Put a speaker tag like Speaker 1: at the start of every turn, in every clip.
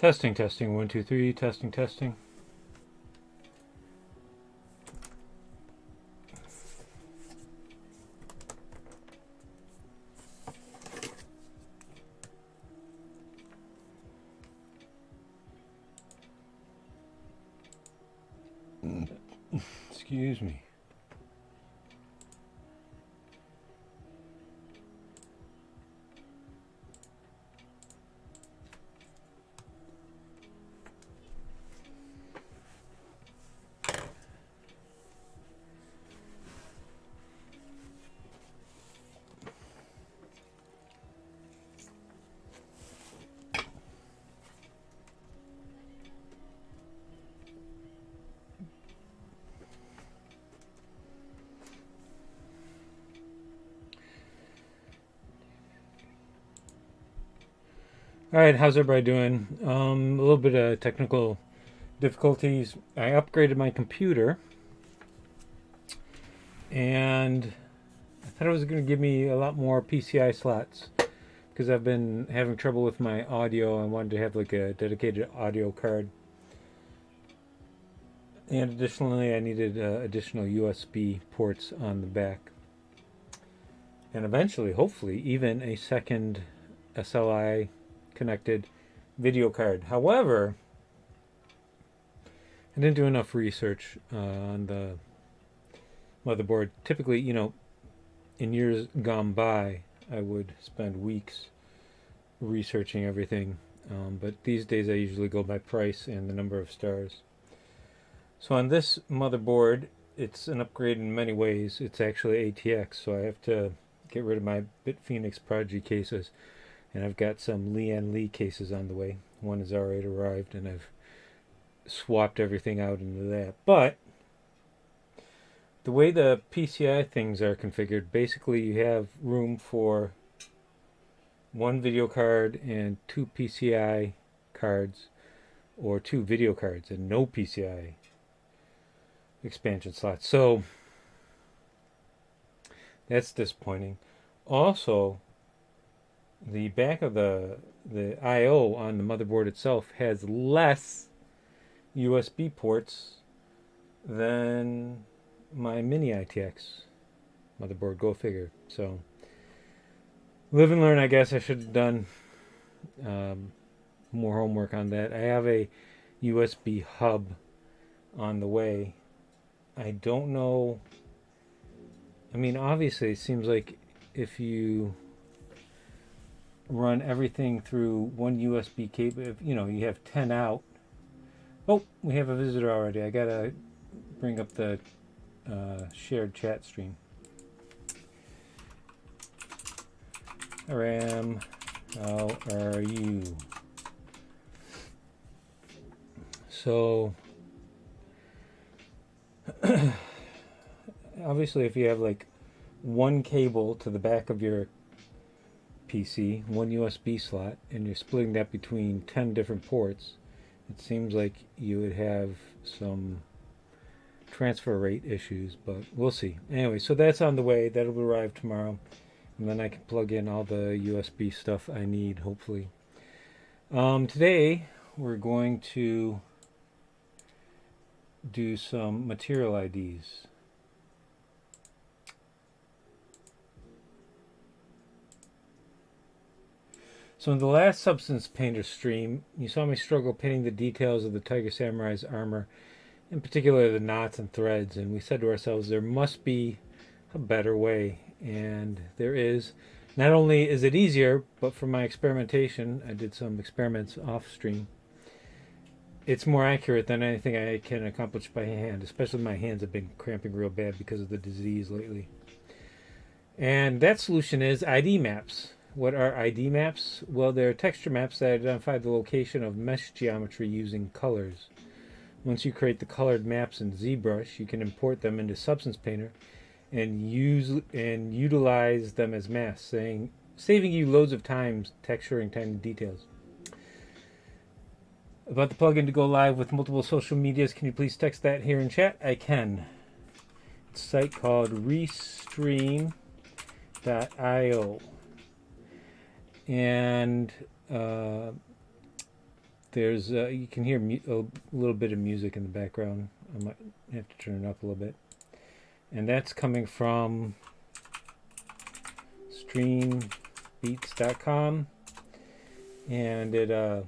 Speaker 1: Testing, testing, 1, 2, 3, testing, testing. Excuse me. All right, how's everybody doing? A little bit of technical difficulties. I upgraded my computer, and I thought it was going to give me a lot more PCI slots because I've been having trouble with my audio. I wanted to have like a dedicated audio card, and additionally, I needed additional USB ports on the back, and eventually, hopefully, even a second SLI connected video card. However, I didn't do enough research on the motherboard. Typically, in years gone by, I would spend weeks researching everything. But these days I usually go by price and the number of stars. So on this motherboard, it's an upgrade in many ways. It's actually ATX, so I have to get rid of my BitPhoenix Prodigy cases. And I've got some Lian Li cases on the way. One has already arrived, and I've swapped everything out into that. But the way the PCI things are configured, basically you have room for one video card and 2 PCI cards, or 2 video cards and no PCI expansion slots. So that's disappointing. Also, the back of the I/O on the motherboard itself has less USB ports than my mini ITX motherboard. Go figure. So live and learn. I guess I should have done more homework on that. I have a USB hub on the way. I don't know. I mean, obviously, it seems like if you run everything through one USB cable, if you have 10 out. Oh, we have a visitor already. I gotta bring up the shared chat stream. Ram, how are you? So obviously, if you have like one cable to the back of your PC, one USB slot, and you're splitting that between 10 different ports, it seems like you would have some transfer rate issues, but we'll see. Anyway, so that's on the way. That'll arrive tomorrow, and then I can plug in all the USB stuff I need, hopefully. Today, we're going to do some material IDs. So in the last Substance Painter stream, you saw me struggle painting the details of the Tiger Samurai's armor, in particular the knots and threads, and we said to ourselves there must be a better way, and there is. Not only is it easier, but from my experimentation, I did some experiments off stream, it's more accurate than anything I can accomplish by hand, especially my hands have been cramping real bad because of the disease lately. And that solution is ID maps. What are ID maps? Well, they're texture maps that identify the location of mesh geometry using colors. Once you create the colored maps in Zbrush, you can import them into Substance Painter and utilize them as masks, saving you loads of time texturing tiny details. About the plugin to go live with multiple social medias, can you please text that here in chat? I can. It's a site called Restream.io. And There's you can hear a little bit of music in the background. I might have to turn it up a little bit. And that's coming from streambeats.com, and it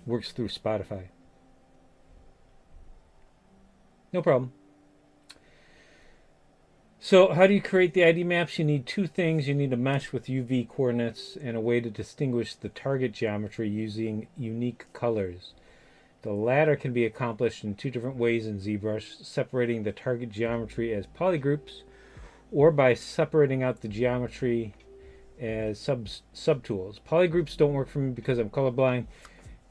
Speaker 1: works through Spotify. No problem. So how do you create the ID maps? You need two things. You need a mesh with UV coordinates and a way to distinguish the target geometry using unique colors. The latter can be accomplished in two different ways in Zbrush, separating the target geometry as polygroups or by separating out the geometry as subtools. Polygroups don't work for me because I'm colorblind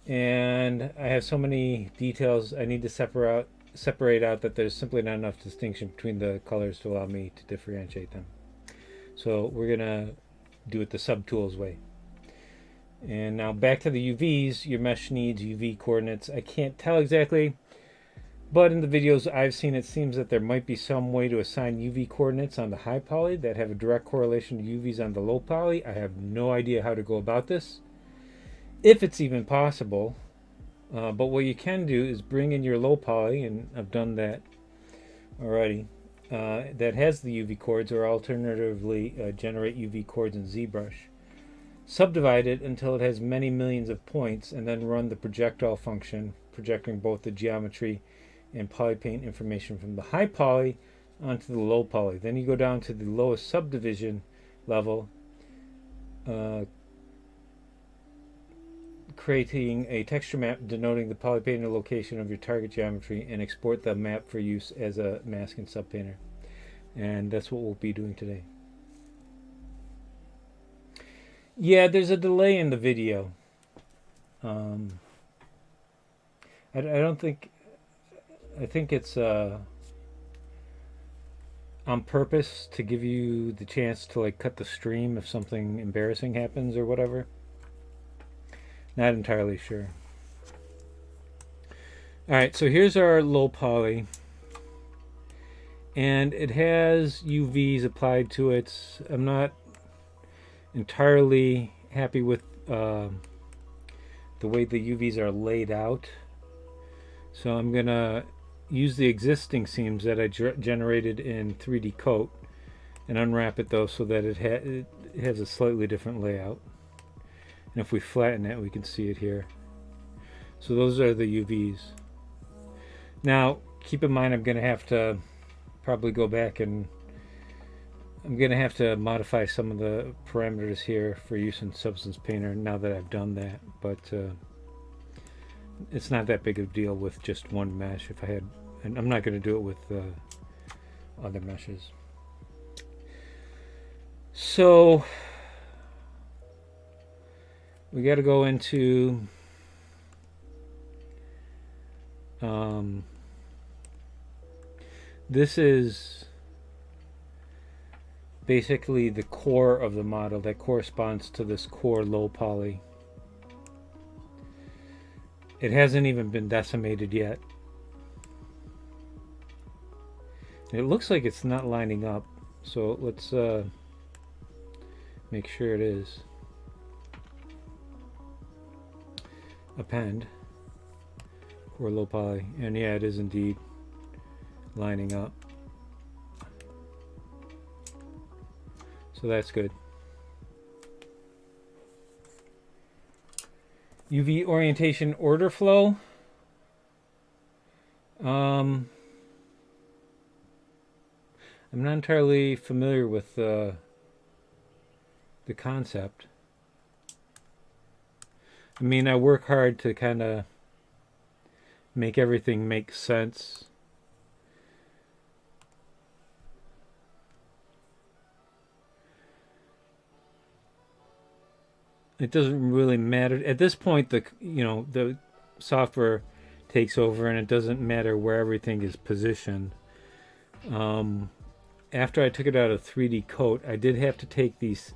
Speaker 1: and I have so many details I need to separate out that there's simply not enough distinction between the colors to allow me to differentiate them. So we're going to do it the subtools way. And now back to the UVs. Your mesh needs UV coordinates. I can't tell exactly, but in the videos I've seen, it seems that there might be some way to assign UV coordinates on the high poly that have a direct correlation to UVs on the low poly. I have no idea how to go about this, if it's even possible. But what you can do is bring in your low poly, and I've done that already, that has the UV chords, or alternatively generate UV chords in ZBrush. Subdivide it until it has many millions of points, and then run the projectile function, projecting both the geometry and polypaint information from the high poly onto the low poly. Then you go down to the lowest subdivision level, creating a texture map denoting the polypainter location of your target geometry, and export the map for use as a mask and subpainter. And that's what we'll be doing today. Yeah, there's a delay in the video. I don't think... I think it's on purpose to give you the chance to like cut the stream if something embarrassing happens or whatever. Not entirely sure. Alright, so here's our low poly. And it has UVs applied to it. I'm not entirely happy with the way the UVs are laid out. So I'm going to use the existing seams that I generated in 3D Coat and unwrap it though so that it has a slightly different layout. And if we flatten it, we can see it here. So those are the UVs. Now, keep in mind I'm going to have to probably go back and I'm going to have to modify some of the parameters here for use in Substance Painter now that I've done that. But it's not that big of a deal with just one mesh. If I had, and I'm not going to do it with other meshes. So we got to go into this is basically the core of the model that corresponds to this core low poly. It hasn't even been decimated yet. It looks like it's not lining up, so let's make sure it is. Append core low poly, and yeah, it is indeed lining up. So that's good. UV orientation order flow. I'm not entirely familiar with the concept. I mean, I work hard to kind of make everything make sense. It doesn't really matter at this point. The software takes over, and it doesn't matter where everything is positioned. After I took it out of 3D Coat, I did have to take these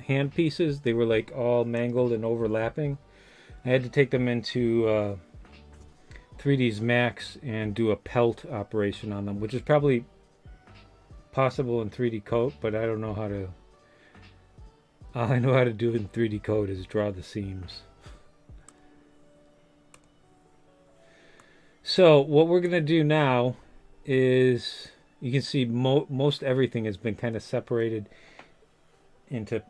Speaker 1: hand pieces. They were like all mangled and overlapping. I had to take them into 3ds Max and do a pelt operation on them, which is probably possible in 3D Coat, but I don't know how to. All I know how to do in 3D Coat is draw the seams. So what we're going to do now is, you can see most everything has been kind of separated into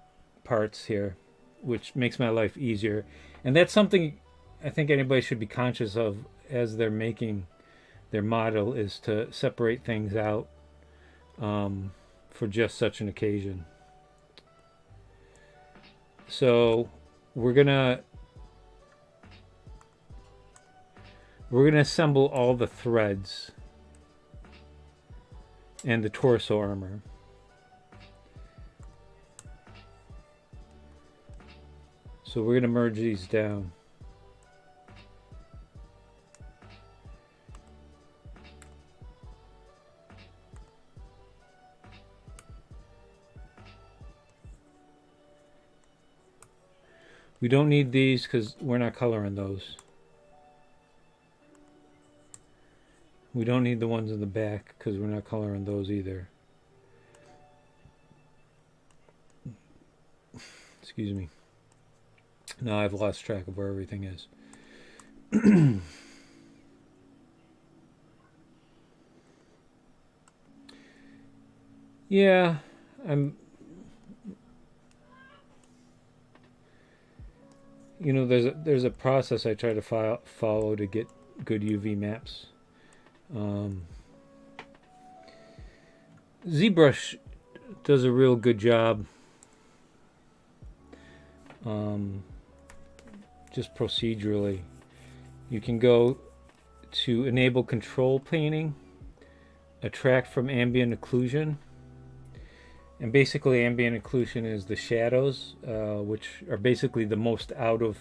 Speaker 1: parts here, which makes my life easier. And that's something I think anybody should be conscious of as they're making their model, is to separate things out for just such an occasion. So we're gonna assemble all the threads and the torso armor. So we're gonna merge these down. We don't need these because we're not coloring those. We don't need the ones in the back because we're not coloring those either. Excuse me. Now I've lost track of where everything is. Yeah, there's a process I try to follow to get good UV maps. Zbrush does a real good job just procedurally. You can go to enable control painting, attract from ambient occlusion, and basically ambient occlusion is the shadows, which are basically the most out of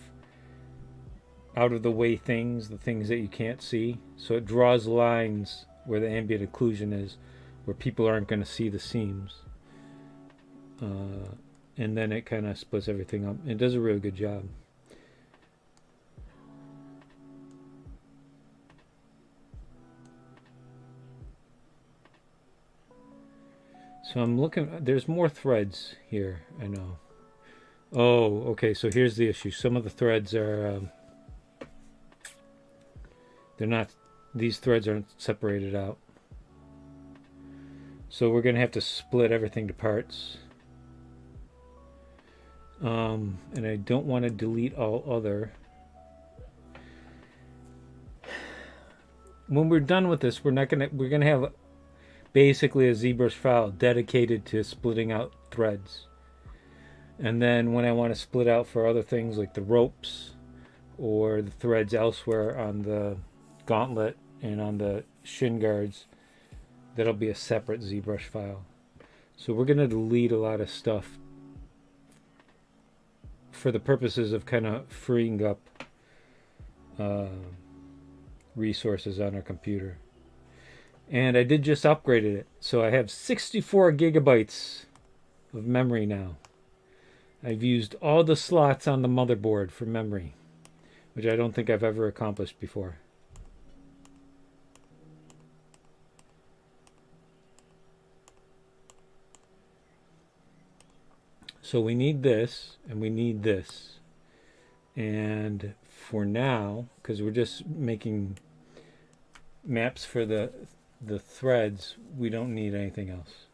Speaker 1: the way things, the things that you can't see. So it draws lines where the ambient occlusion is, where people aren't going to see the seams. And then it kind of splits everything up. It does a really good job. So I'm looking, there's more threads here, I know. Oh, okay, so here's the issue. Some of the threads are, they're not, these threads aren't separated out. So we're going to have to split everything to parts. And I don't want to delete all other. When we're done with this, we're gonna have basically a ZBrush file dedicated to splitting out threads. And then when I want to split out for other things like the ropes or the threads elsewhere on the gauntlet and on the shin guards, that'll be a separate ZBrush file. So we're going to delete a lot of stuff for the purposes of kind of freeing up resources on our computer. And I did just upgrade it, so I have 64 gigabytes of memory now. I've used all the slots on the motherboard for memory, which I don't think I've ever accomplished before. So we need this, and we need this. And for now, because we're just making maps for the threads, we don't need anything else.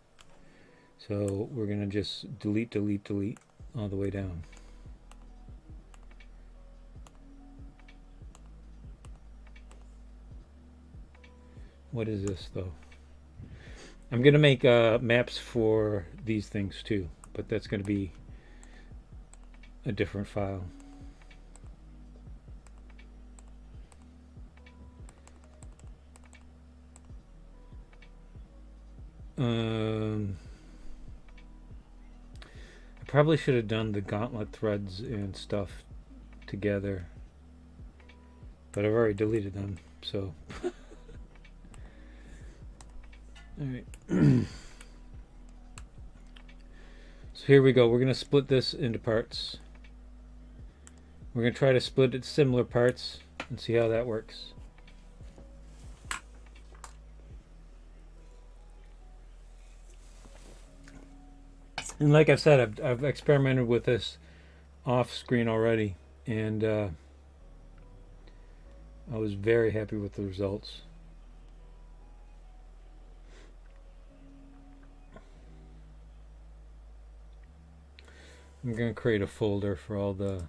Speaker 1: So we're going to just delete all the way down. What is this though? I'm going to make maps for these things too, but that's going to be a different file. I probably should have done the gauntlet threads and stuff together, but I've already deleted them, so alright. So here we go. We're going to split this into parts. We're going to try to split it similar parts and see how that works. And like I've said, I've experimented with this off screen already, and I was very happy with the results. I'm going to create a folder for all the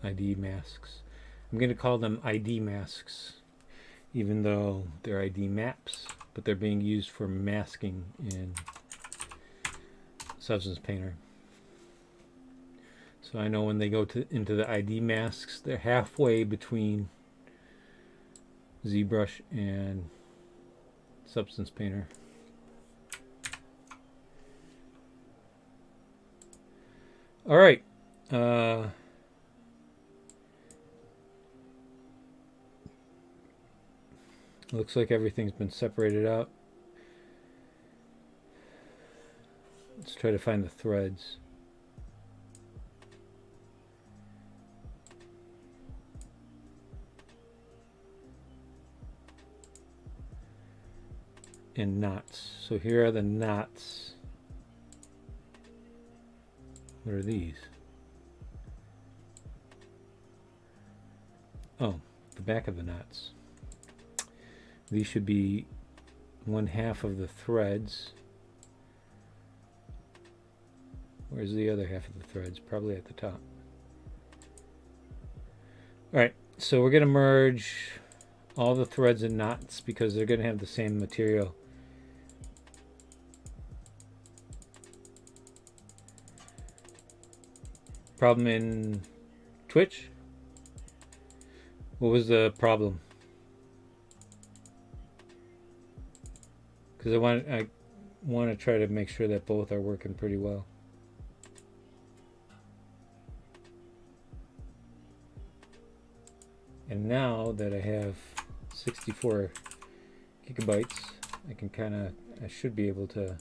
Speaker 1: ID masks. I'm going to call them ID masks, even though they're ID maps, but they're being used for masking in Substance Painter. So I know when they go into the ID masks, they're halfway between Zbrush and Substance Painter. All right. Looks like everything's been separated out. Let's try to find the threads. And knots. So here are the knots. What are these? Oh, the back of the knots. These should be 1/2 of the threads. Where's the other half of the threads? Probably at the top. Alright, so we're going to merge all the threads and knots because they're going to have the same material. Problem in Twitch? What was the problem? Because I want to try to make sure that both are working pretty well. And now that I have 64 gigabytes, I should be able to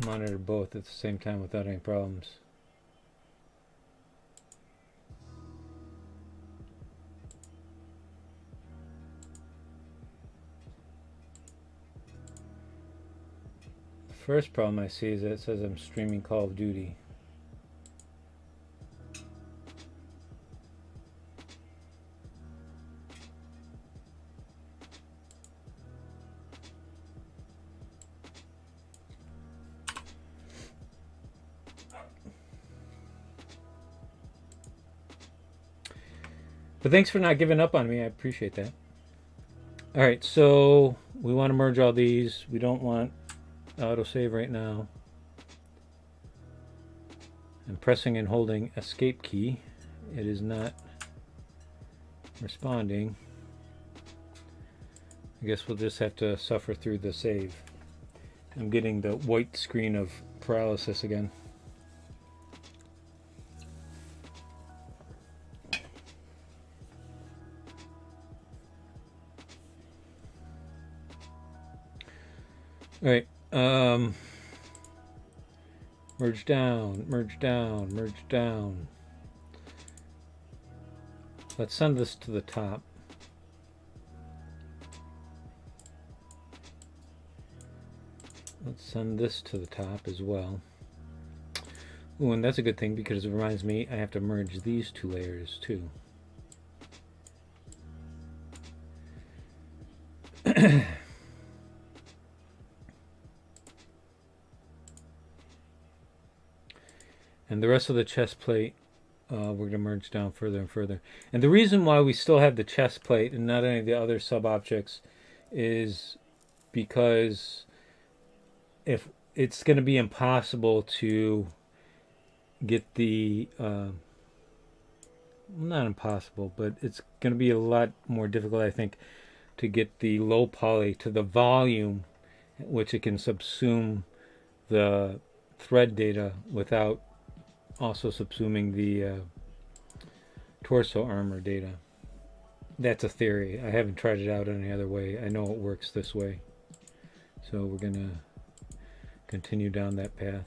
Speaker 1: monitor both at the same time without any problems. The first problem I see is that it says I'm streaming Call of Duty. But thanks for not giving up on me. I appreciate that. All right, so we want to merge all these. We don't want autosave right now. I'm pressing and holding escape key. It is not responding. I guess we'll just have to suffer through the save. I'm getting the white screen of paralysis again. All right, merge down, merge down, merge down. Let's send this to the top. Let's send this to the top as well. Ooh, and that's a good thing because it reminds me I have to merge these two layers too. And the rest of the chest plate, we're going to merge down further and further. And the reason why we still have the chest plate and not any of the other sub-objects is because if it's going to be impossible to get the, not impossible, but it's going to be a lot more difficult, I think, to get the low poly to the volume at which it can subsume the thread data without also subsuming the torso armor data. That's a theory. I haven't tried it out any other way. I know it works this way. So we're going to continue down that path.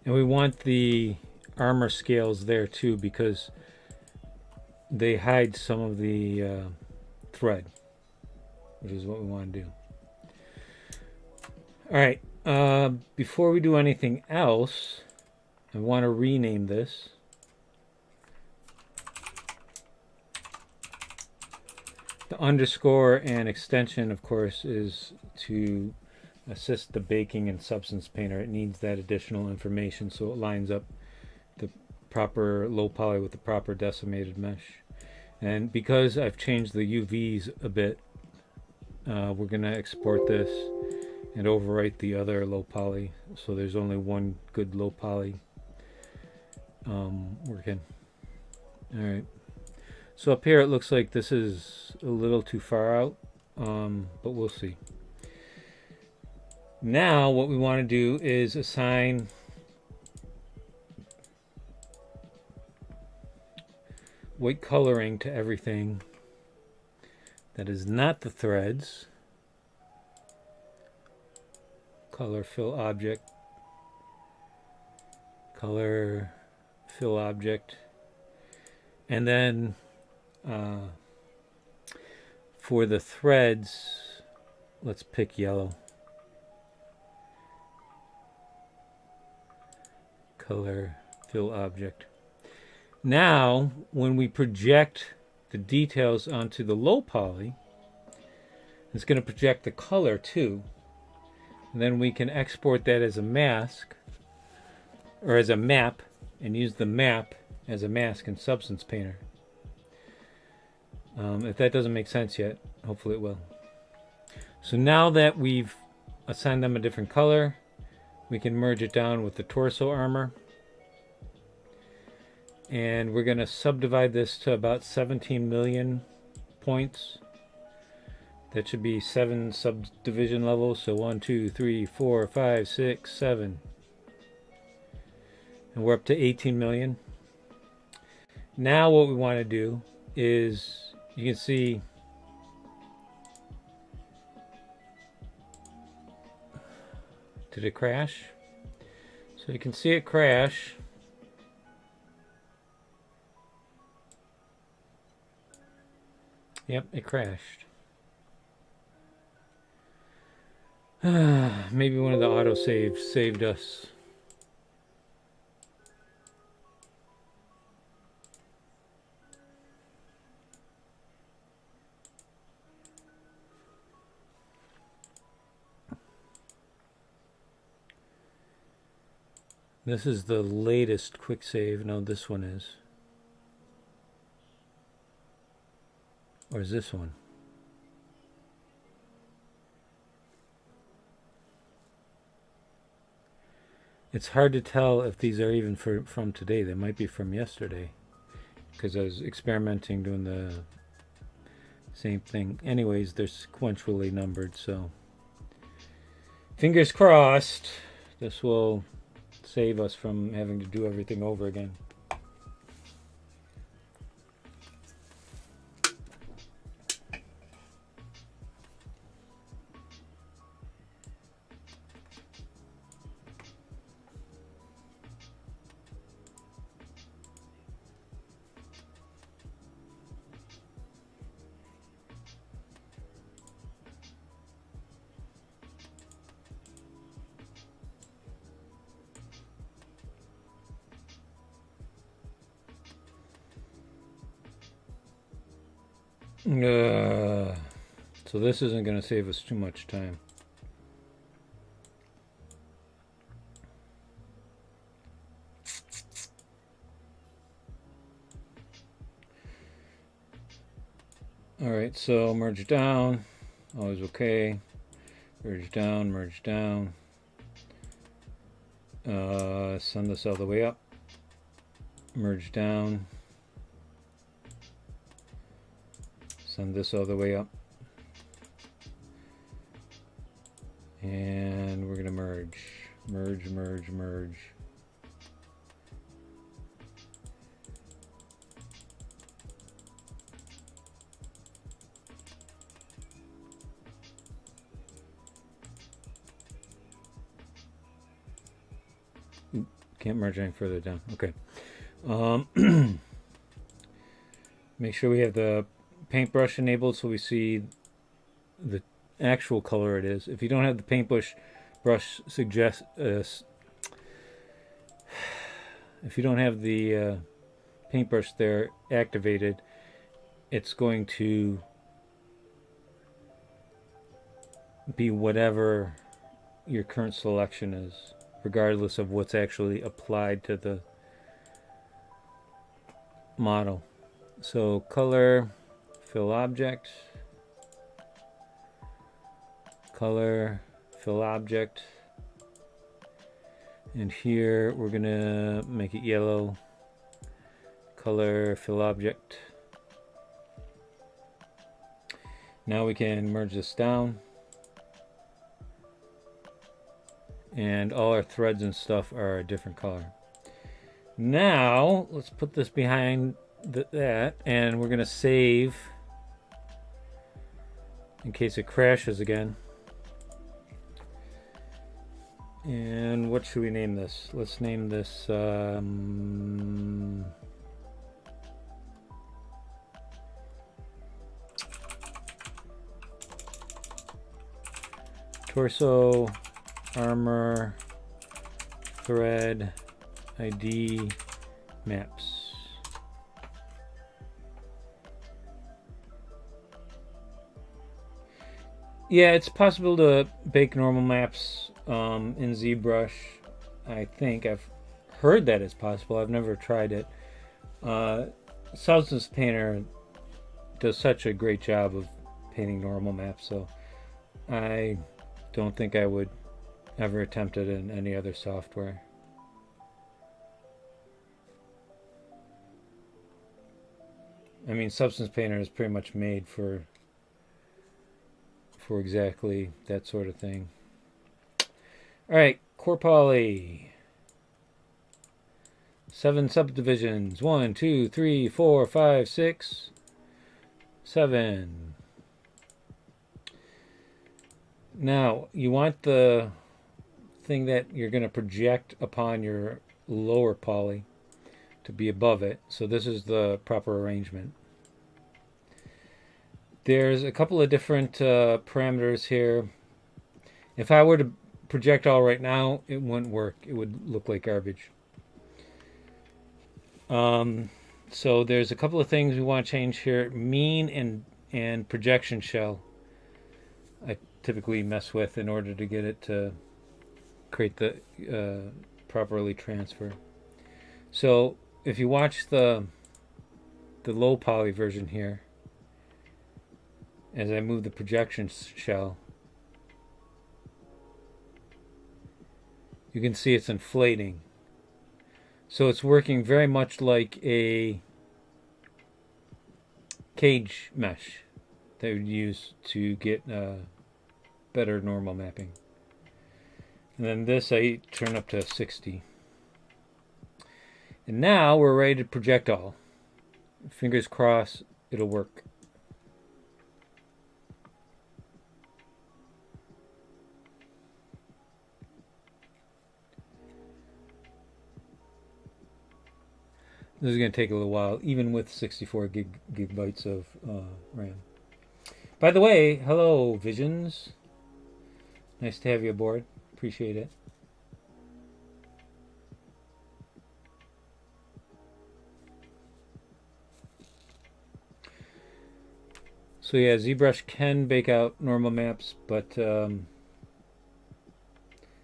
Speaker 1: And we want the armor scales there too, because they hide some of the thread, which is what we want to do. All right, before we do anything else, I want to rename this. The underscore and extension, of course, is to assist the baking and substance painter. It needs that additional information so it lines up the proper low poly with the proper decimated mesh. And because I've changed the UVs a bit, we're going to export this and overwrite the other low poly, so there's only one good low poly working. All right. So up here it looks like this is a little too far out, but we'll see. Now what we want to do is assign white coloring to everything that is not the threads. Color fill object, color fill object, and then for the threads, let's pick yellow. Color fill object. Now, when we project the details onto the low poly, it's going to project the color too. And then we can export that as a mask or as a map and use the map as a mask in Substance Painter. If that doesn't make sense yet, hopefully it will. So now that we've assigned them a different color, we can merge it down with the torso armor. And we're going to subdivide this to about 17 million points. That should be 7 subdivision levels. So 1, 2, 3, 4, 5, 6, 7. And we're up to 18 million. Now what we want to do is, you can see did it crash? So you can see it crash. Yep, it crashed. Maybe one of the autosaves saved us. This is the latest quick save. No, this one is. Or is this one? It's hard to tell if these are even from today. They might be from yesterday, because I was experimenting doing the same thing. Anyways, they're sequentially numbered, so fingers crossed this will save us from having to do everything over again. So this isn't going to save us too much time. Alright, so merge down, always okay. Merge down, merge down. Send this all the way up. Merge down. Send this all the way up. And we're going to merge. Merge, merge, merge. Can't merge any further down. Okay. Make sure we have the paintbrush enabled so we see the actual color it is. If you don't have the paintbrush suggest if you don't have the paintbrush there activated, it's going to be whatever your current selection is, regardless of what's actually applied to the model. So color, fill object, color, fill object, and here we're gonna make it yellow, color, fill object. Now we can merge this down, and all our threads and stuff are a different color. Now let's put this behind that, and we're gonna save in case it crashes again. And what should we name this? Let's name this torso armor thread ID maps. Yeah, it's possible to bake normal maps in Zbrush. I think I've heard that it's possible. I've never tried it. Substance Painter does such a great job of painting normal maps, so I don't think I would ever attempt it in any other software. I mean, Substance Painter is pretty much made for exactly that sort of thing. All right, core poly. 7 subdivisions. 1, 2, 3, 4, 5, 6, 7. Now, you want the thing that you're going to project upon your lower poly to be above it. So this is the proper arrangement. There's a couple of different parameters here. If I were to project all right now, it wouldn't work. It would look like garbage. So there's a couple of things we want to change here. Mean and projection shell I typically mess with in order to get it to create the properly transfer. So if you watch the low poly version here, as I move the projection shell, you can see it's inflating. So it's working very much like a cage mesh that would use to get better normal mapping. And then this I turn up to 60. And now we're ready to project all. Fingers crossed it'll work. This is going to take a little while, even with 64 gigabytes of RAM. By the way, hello, Visions. Nice to have you aboard. Appreciate it. So yeah, ZBrush can bake out normal maps, but I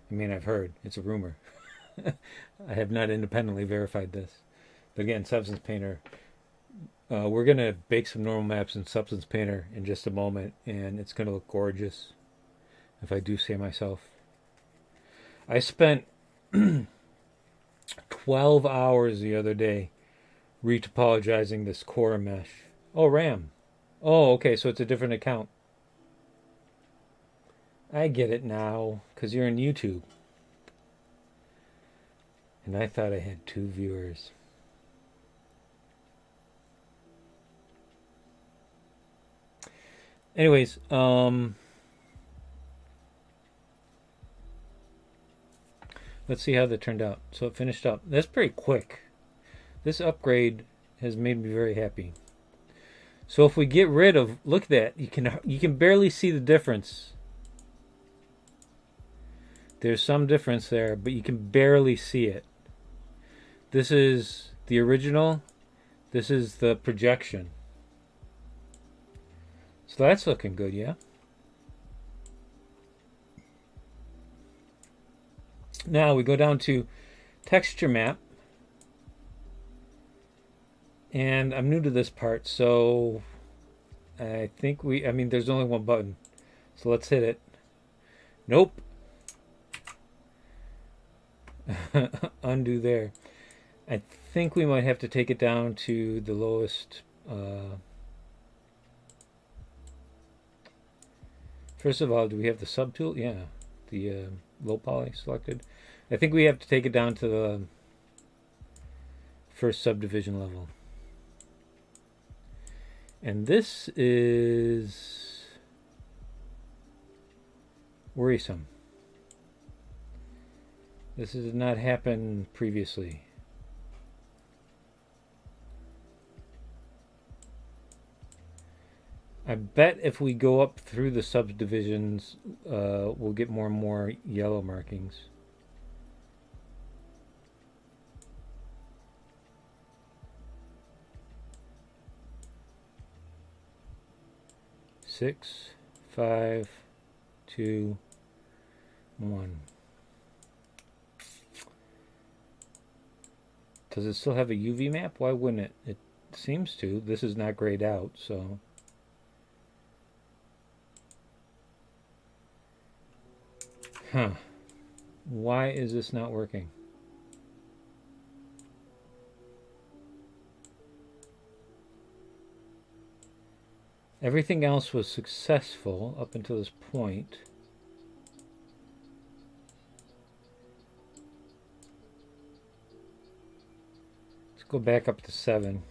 Speaker 1: mean, I've heard. It's a rumor. I have not independently verified this. But again, Substance Painter, we're going to bake some normal maps in Substance Painter in just a moment, and it's going to look gorgeous, if I do say myself. I spent 12 hours the other day retopologizing this core mesh. Oh, RAM. Oh, okay, so it's a different account. I get it now, because you're on YouTube. And I thought I had 2 viewers. Anyways, let's see how that turned out. So it finished up. That's pretty quick. This upgrade has made me very happy. So if we get rid of, look at that, you can barely see the difference. There's some difference there, but you can barely see it. This is the original. This is the projection. So that's looking good, yeah? Now we go down to texture map. And I'm new to this part, so I think there's only one button. So let's hit it. Nope. Undo there. I think we might have to take it down to the lowest. First of all, do we have the subtool? Yeah, the low poly selected. I think we have to take it down to the first subdivision level. And this is worrisome. This did not happen previously. I bet if we go up through the subdivisions, we'll get more and more yellow markings. Six, 5, 2, 1. Does it still have a UV map? Why wouldn't it? It seems to. This is not grayed out, so. Huh. Why is this not working? Everything else was successful up until this point. Let's go back up to 7.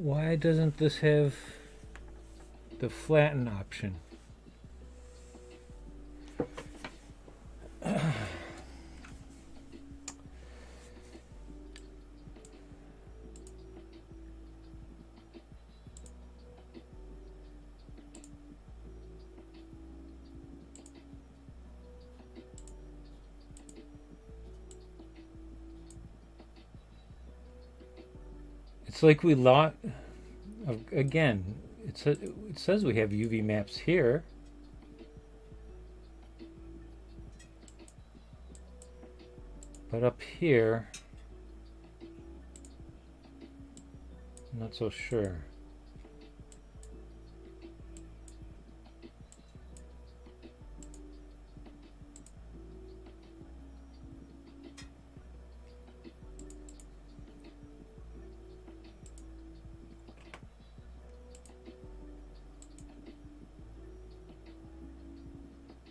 Speaker 1: Why doesn't this have the flatten option? It's like we lost again. It says we have UV maps here, but up here, I'm not so sure.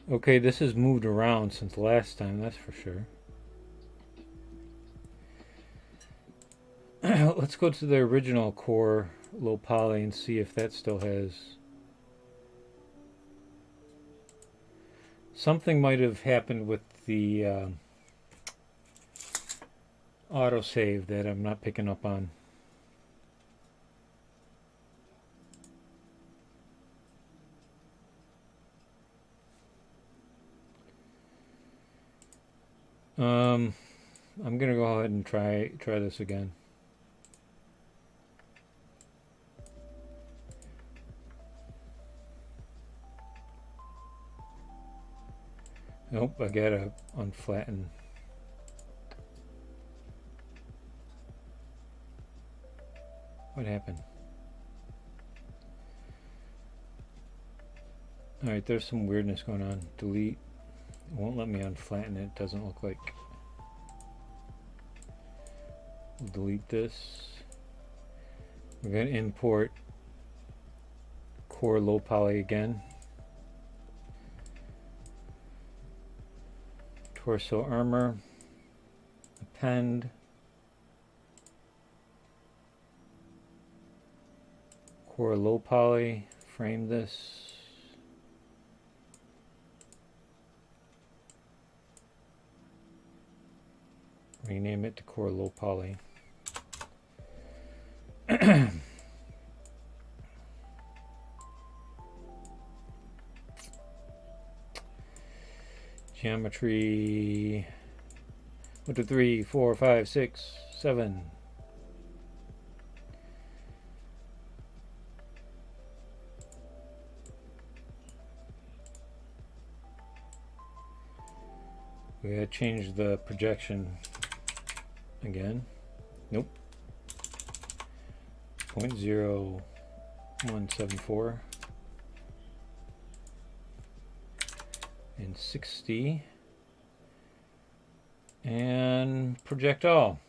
Speaker 1: Okay, this has moved around since last time, that's for sure. Let's go to the original core low poly and see if that still has. Something might have happened with the autosave that I'm not picking up on. I'm gonna go ahead and try this again. Nope, I gotta unflatten. What happened? Alright, there's some weirdness going on. Delete. It won't let me unflatten it. Doesn't look like. We'll delete this. We're going to import core low poly again. Torso armor. Append. Core low poly, frame this. Rename it to Core low poly. Geometry 1, 2, 3, 4, 5, 6, 7. We gotta change the projection again. Nope. 0.0174 and 60 and project all.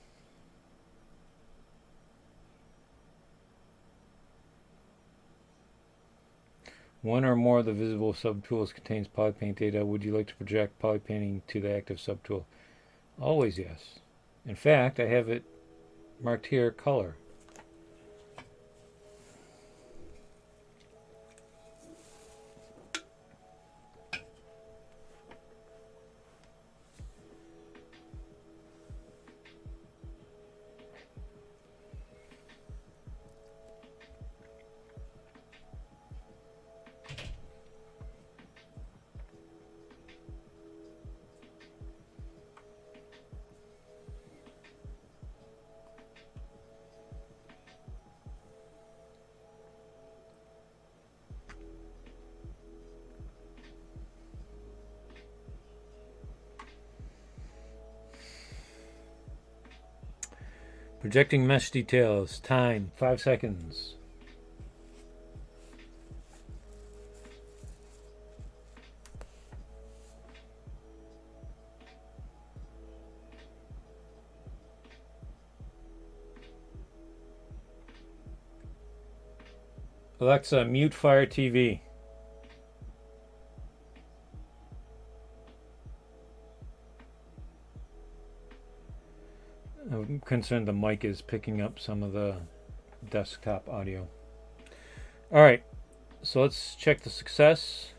Speaker 1: One or more of the visible subtools contains polypaint data. Would you like to project polypainting to the active subtool? Always yes. In fact, I have it marked here color. Projecting mesh details. Time 5 seconds. Alexa, mute Fire TV. I'm concerned the mic is picking up some of the desktop audio. All right, so let's check the success.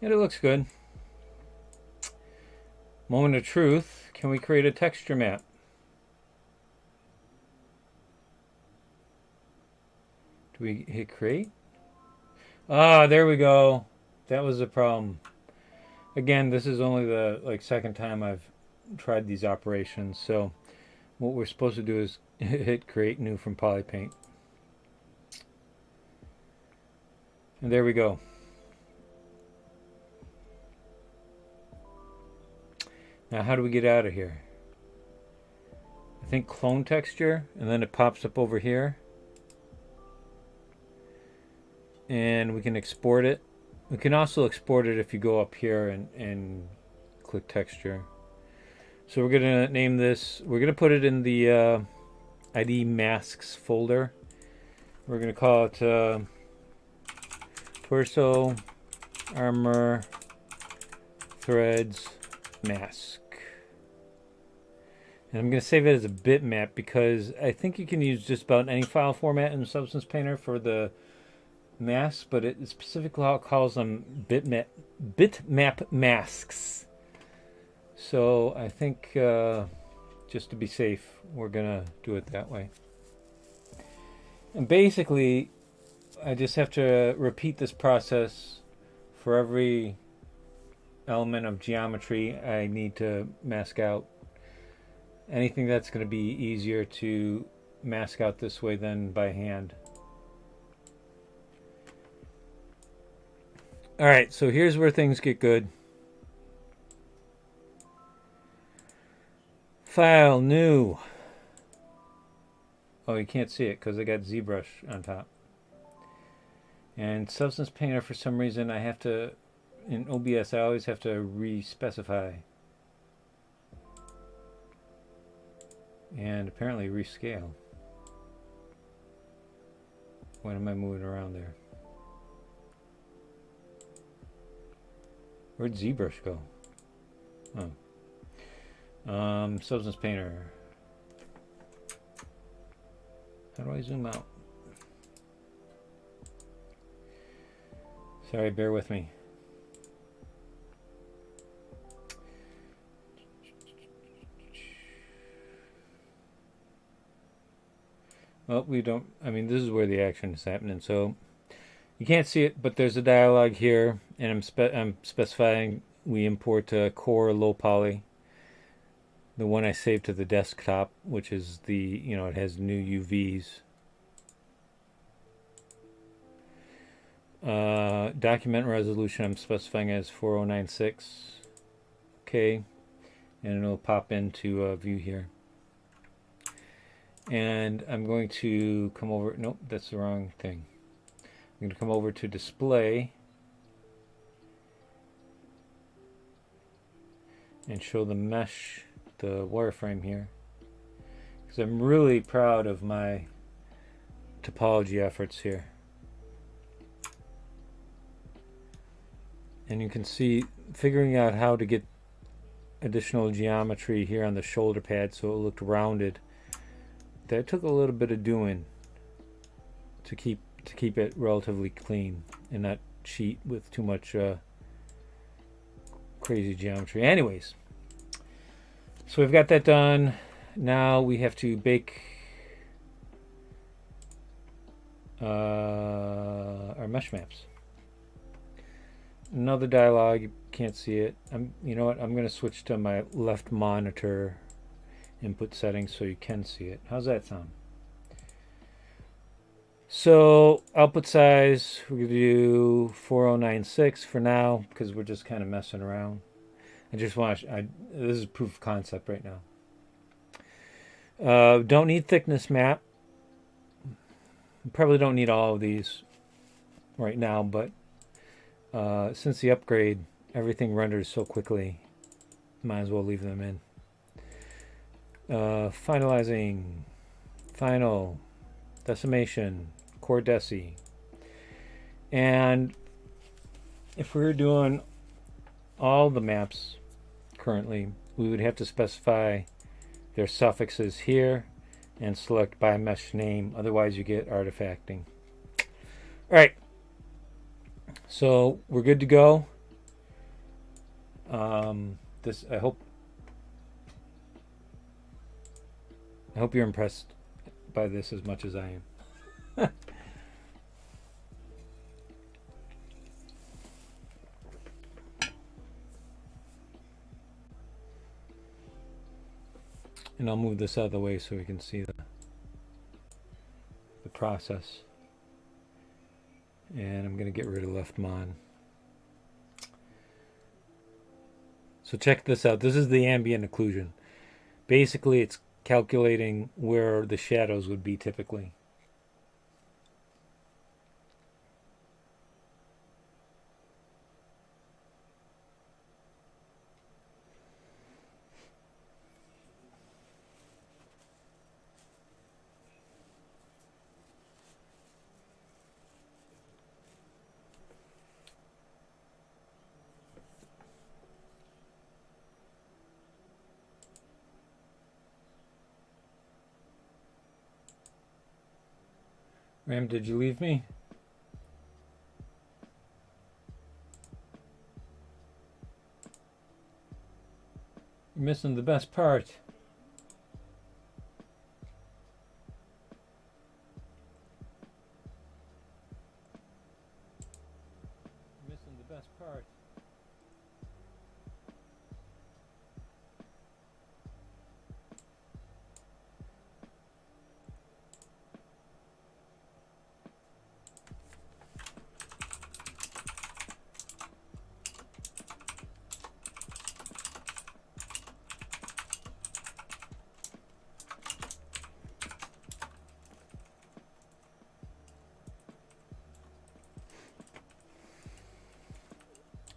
Speaker 1: And it looks good. Moment of truth. Can we create a texture map? Do we hit create? Ah, there we go. That was the problem. Again, this is only the second time I've tried these operations. So what we're supposed to do is hit create new from Polypaint. And there we go. Now, how do we get out of here? I think clone texture, and then it pops up over here. And we can export it. We can also export it if you go up here and click texture. So we're going to name this, we're going to put it in the ID masks folder. We're going to call it torso armor threads mask. And I'm going to save it as a bitmap because I think you can use just about any file format in Substance Painter for the masks, but it specifically calls them bitmap masks. So I think just to be safe, we're going to do it that way. And basically, I just have to repeat this process for every element of geometry I need to mask out. Anything that's going to be easier to mask out this way than by hand. Alright, so here's where things get good. File, new. Oh, you can't see it because I got Zbrush on top. And Substance Painter, for some reason, I have to, in OBS, I always have to re-specify. and apparently rescale. What am I moving around there? Where'd Zbrush go? Oh. Substance Painter. How do I zoom out? Sorry, bear with me. Well, we don't, I mean, this is where the action is happening, so you can't see it, but there's a dialog here, and I'm specifying we import core low poly, the one I saved to the desktop, which is the, you know, it has new UVs. Document resolution I'm specifying as 4096. Okay, and it'll pop into view here. And I'm going to come over, nope, that's the wrong thing. I'm going to come over to display and show the mesh, the wireframe here, because I'm really proud of my topology efforts here. And you can see figuring out how to get additional geometry here on the shoulder pad so it looked rounded. That took a little bit of doing to keep it relatively clean and not cheat with too much crazy geometry. Anyways, so we've got that done. Now we have to bake our mesh maps. Another dialog, you can't see it. You know what? I'm going to switch to my left monitor input settings so you can see it. How's that sound? So output size, we're going to do 4096 for now because we're just kind of messing around. I just want to, this is proof of concept right now. Don't need thickness map. Probably don't need all of these right now, but since the upgrade, everything renders so quickly, might as well leave them in. Finalizing, final, decimation, core deci. And if we were doing all the maps currently, we would have to specify their suffixes here and select by mesh name, otherwise you get artifacting. All right, so we're good to go. I hope you're impressed by this as much as I am. And I'll move this out of the way so we can see the process. And I'm going to get rid of left mon. So check this out. This is the ambient occlusion. Basically, it's calculating where the shadows would be typically. Ram, did you leave me? You're missing the best part. You're missing the best part.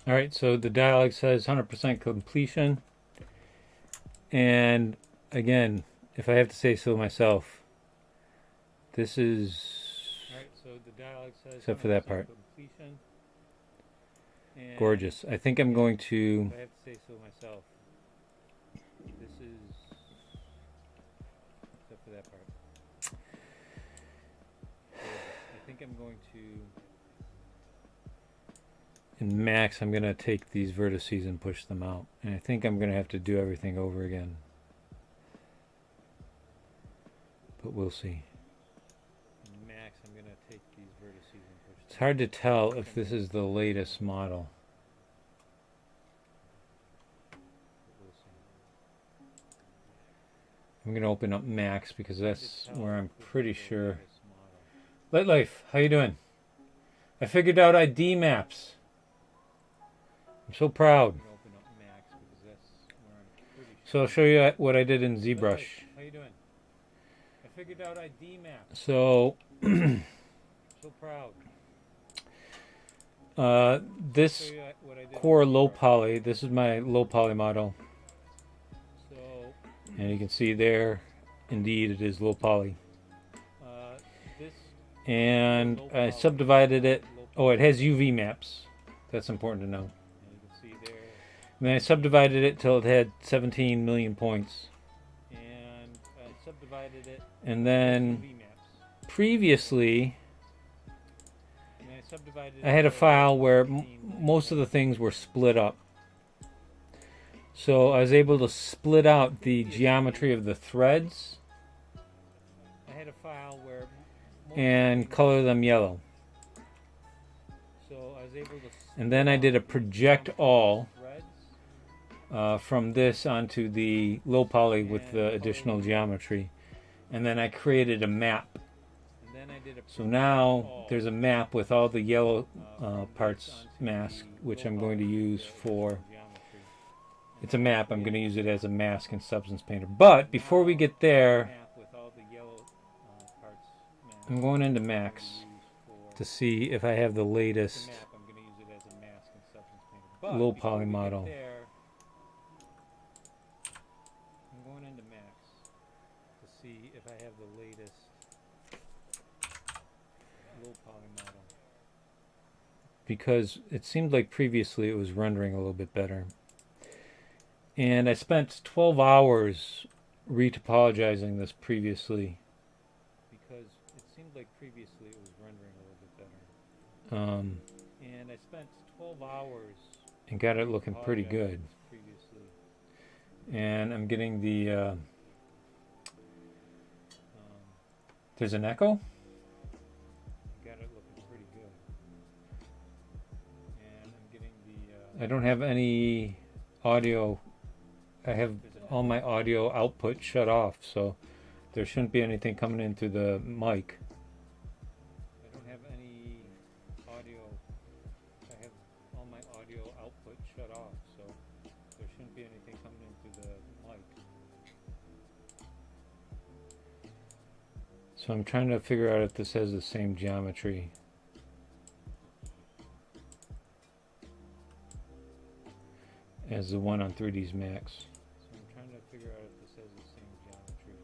Speaker 1: All right, so the dialog says 100% completion. And again, if I have to say so myself, this is,
Speaker 2: Alright, so the dialogue says,
Speaker 1: except for that part,
Speaker 2: completion.
Speaker 1: gorgeous. I think I'm going to,
Speaker 2: If I have to say so myself, this is, except for that part. I think I'm going to,
Speaker 1: in Max, I'm going to take these vertices and push them out. And I think I'm going to have to do everything over again. But we'll see.
Speaker 2: in Max, I'm going to take these vertices and push them.
Speaker 1: It's hard to tell if this is the latest model.
Speaker 2: We'll see.
Speaker 1: I'm going to open up Max because that's where I'm pretty sure.
Speaker 2: Model.
Speaker 1: Light Life, how you doing? I figured out ID maps. I'm so proud.
Speaker 2: I'm gonna open up Max because that's where I'm pretty sure.
Speaker 1: So I'll show you what I did in
Speaker 2: Light
Speaker 1: Zbrush.
Speaker 2: Life, how you doing? I figured out ID maps.
Speaker 1: So
Speaker 2: So proud.
Speaker 1: this
Speaker 2: Show you what I did
Speaker 1: core
Speaker 2: in
Speaker 1: low
Speaker 2: Zbrush.
Speaker 1: poly, this is my low poly model.
Speaker 2: So
Speaker 1: And you can see there, indeed it is low poly.
Speaker 2: this
Speaker 1: And
Speaker 2: low
Speaker 1: I
Speaker 2: poly,
Speaker 1: subdivided it.
Speaker 2: low
Speaker 1: Oh, it has UV maps. That's important to know.
Speaker 2: And you can see there,
Speaker 1: And then I subdivided it till it had 17 million points.
Speaker 2: and I subdivided it.
Speaker 1: And then
Speaker 2: UV maps.
Speaker 1: previously,
Speaker 2: And I subdivided.
Speaker 1: I had a
Speaker 2: it to
Speaker 1: file where
Speaker 2: 17
Speaker 1: most of the things were split up. So I was able to split out the geometry of the threads
Speaker 2: I had a file where. most
Speaker 1: and
Speaker 2: of the
Speaker 1: color them yellow.
Speaker 2: So I was able to.
Speaker 1: And then I did a project all
Speaker 2: Threads.
Speaker 1: from this onto the low poly with the additional geometry. And then I created a map.
Speaker 2: And then I did a
Speaker 1: So now there's a map with all the yellow parts mask, which I'm going to use for. It's a map. I'm going to use it as a mask in Substance Painter. But before we get there, I'm going into Max to see if I have the latest low poly model.
Speaker 2: I'm going into Max to see if I have the latest low poly model.
Speaker 1: Because it seemed like previously it was rendering a little bit better. And I spent 12 hours retopologizing this previously.
Speaker 2: Because it seemed like previously it was rendering a little bit better. And I spent 12 hours
Speaker 1: And got it looking pretty good.
Speaker 2: previously.
Speaker 1: And I'm getting the there's an echo.
Speaker 2: Got it looking pretty good. And I'm getting the
Speaker 1: I don't have any audio. I have all my audio output shut off, so there shouldn't be anything coming in through the mic.
Speaker 2: I don't have any audio. I have all my audio output shut off, so there shouldn't be anything coming in through the mic.
Speaker 1: So I'm trying to figure out if this has the same geometry. As the one on 3ds Max.
Speaker 2: So I'm trying to figure out if this has the same geometry.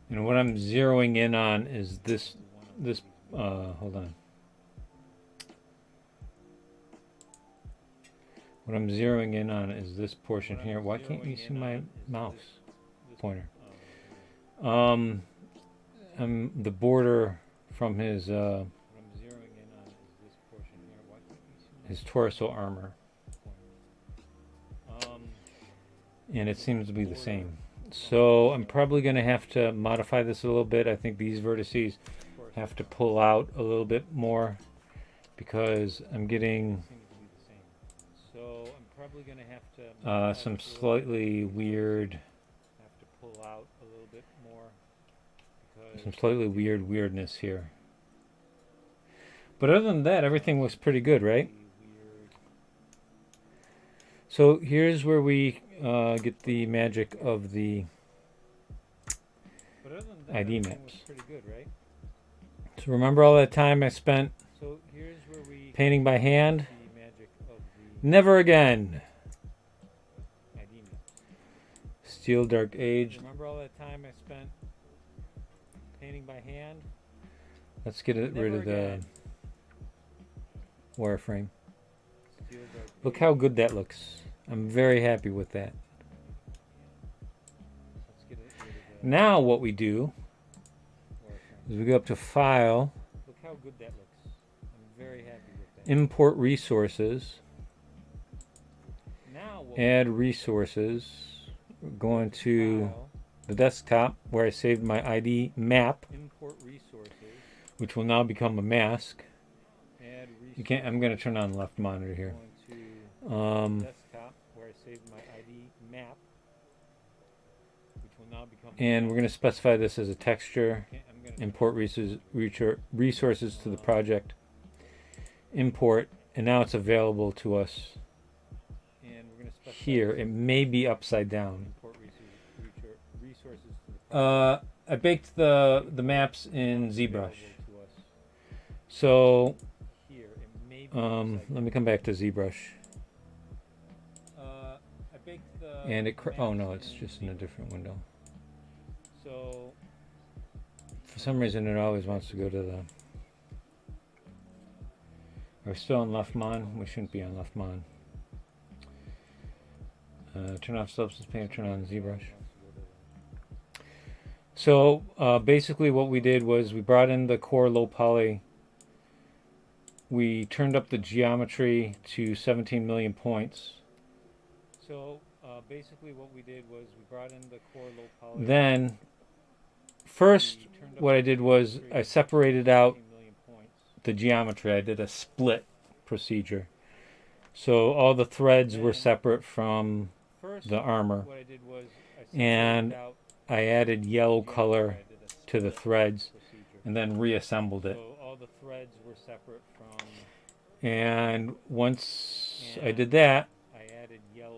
Speaker 1: And what I'm zeroing in on is this,
Speaker 2: The one on
Speaker 1: hold on. What I'm zeroing in on is this portion here. Why can't you see my mouse pointer? The border from his
Speaker 2: What I'm zeroing in on is this portion here. Why can't you see my
Speaker 1: his torso armor, and it seems to be the same. So I'm probably going to have to modify this a little bit. I think these vertices have to pull out a little bit more because I'm getting
Speaker 2: So I'm probably going to have to
Speaker 1: some slightly weird,
Speaker 2: have to pull out a little bit more because
Speaker 1: some slightly weird weirdness here. But other than that, everything looks pretty good, right? So here's where we get the magic of the
Speaker 2: But other than that,
Speaker 1: ID
Speaker 2: everything
Speaker 1: maps.
Speaker 2: looks pretty good, right?
Speaker 1: So remember all that time I spent
Speaker 2: So here's where we
Speaker 1: painting by hand?
Speaker 2: the magic of the
Speaker 1: Never again.
Speaker 2: ID maps.
Speaker 1: Steel Dark Age.
Speaker 2: Remember all that time I spent painting by hand?
Speaker 1: Let's get rid of the wireframe. Look how good that looks. I'm very happy with that. Now what we do is we go up to File.
Speaker 2: Look how good that looks. I'm very happy with that.
Speaker 1: Import Resources.
Speaker 2: Now
Speaker 1: Add Resources. We're going to the desktop where I saved my ID map.
Speaker 2: Import Resources.
Speaker 1: Which will now become a mask.
Speaker 2: Add Resources.
Speaker 1: You can't. I'm going to turn on left monitor here.
Speaker 2: Desktop where I saved my ID map. Which will now become.
Speaker 1: And we're going to specify this as a texture. Import resources to the project. Import, and now it's available to us.
Speaker 2: And we're going to
Speaker 1: here. It may be upside down.
Speaker 2: Import resources to the project.
Speaker 1: I baked the maps in Zbrush. So
Speaker 2: here, it may be
Speaker 1: let me come back to Zbrush.
Speaker 2: I baked the
Speaker 1: And it. Oh no, it's just in a different window.
Speaker 2: So
Speaker 1: for some reason, it always wants to go to the. We're still on left mon. We shouldn't be on left mon. Turn off Substance Painter. Turn on ZBrush. So basically, what we did was we brought in the core low poly. We turned up the geometry to 17 million points.
Speaker 2: So basically, what we did was we brought in the core low poly.
Speaker 1: Then, first, what I did was I separated out the geometry. I did a split procedure. So all the threads were separate from the armor. And I added yellow color to the threads and then reassembled it.
Speaker 2: So all the threads were separate from.
Speaker 1: And once I did that,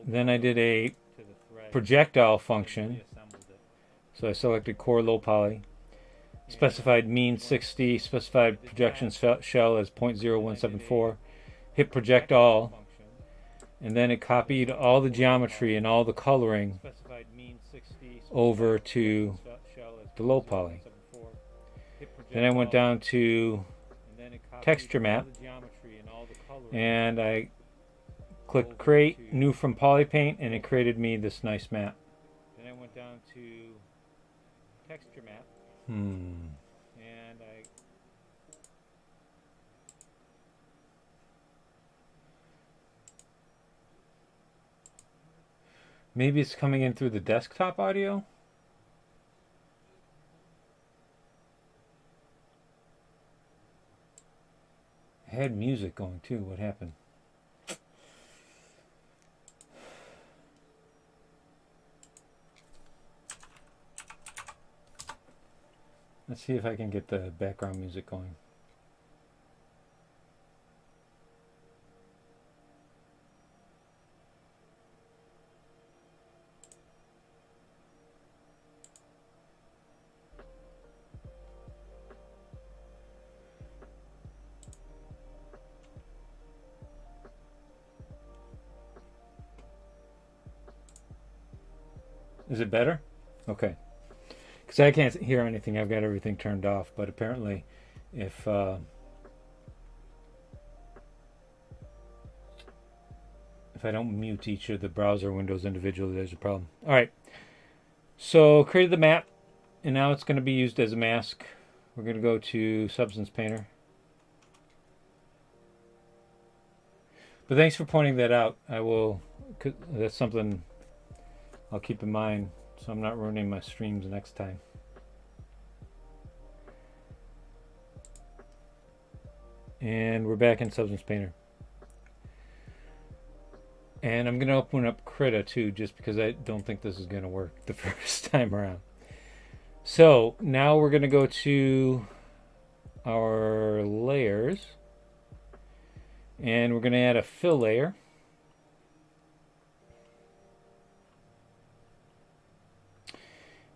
Speaker 1: then I did a projectile function. So I selected core low poly, specified mean 60, specified projection shell as 0.0174, hit project all, and then it copied all the geometry and all the coloring over to the low poly. Then I went down to texture map, and I clicked create new from polypaint, and it created me this nice map.
Speaker 2: Then I went down to texture map.
Speaker 1: And
Speaker 2: I
Speaker 1: maybe it's coming in through the desktop audio. I had music going too. What happened? Let's see if I can get the background music going. Is it better? Okay. Because I can't hear anything. I've got everything turned off. But apparently, if I don't mute each of the browser windows individually, there's a problem. All right. So created the map, and now it's going to be used as a mask. We're going to go to Substance Painter. But thanks for pointing that out. I will. That's something I'll keep in mind, so I'm not ruining my streams next time. And we're back in Substance Painter. And I'm going to open up Krita too, just because I don't think this is going to work the first time around. So now we're going to go to our layers. And we're going to add a fill layer.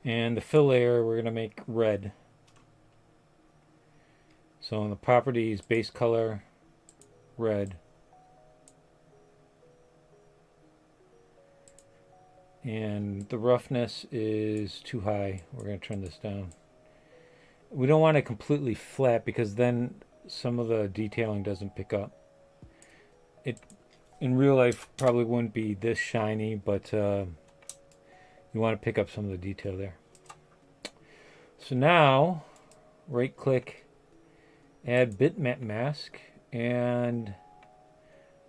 Speaker 1: And the fill layer we're going to make red. So in the properties, base color, red. And the roughness is too high. We're going to turn this down. We don't want it completely flat because then some of the detailing doesn't pick up. It in real life probably wouldn't be this shiny, but you want to pick up some of the detail there. So now, right click, add Bitmap Mask, and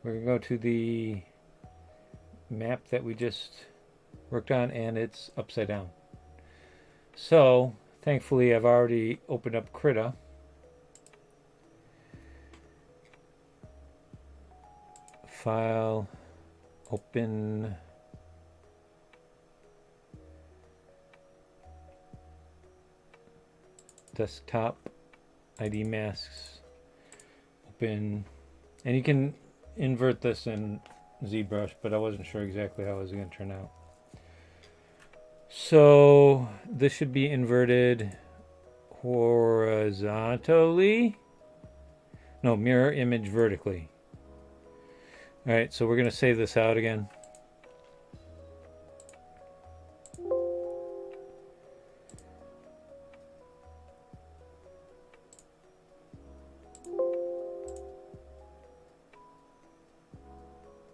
Speaker 1: we're going to go to the map that we just worked on, and it's upside down. So thankfully I've already opened up Krita. File, open, desktop, ID masks, open, and you can invert this in Zbrush, but I wasn't sure exactly how it was going to turn out. So this should be inverted horizontally. No, mirror image vertically. All right, so we're going to save this out again.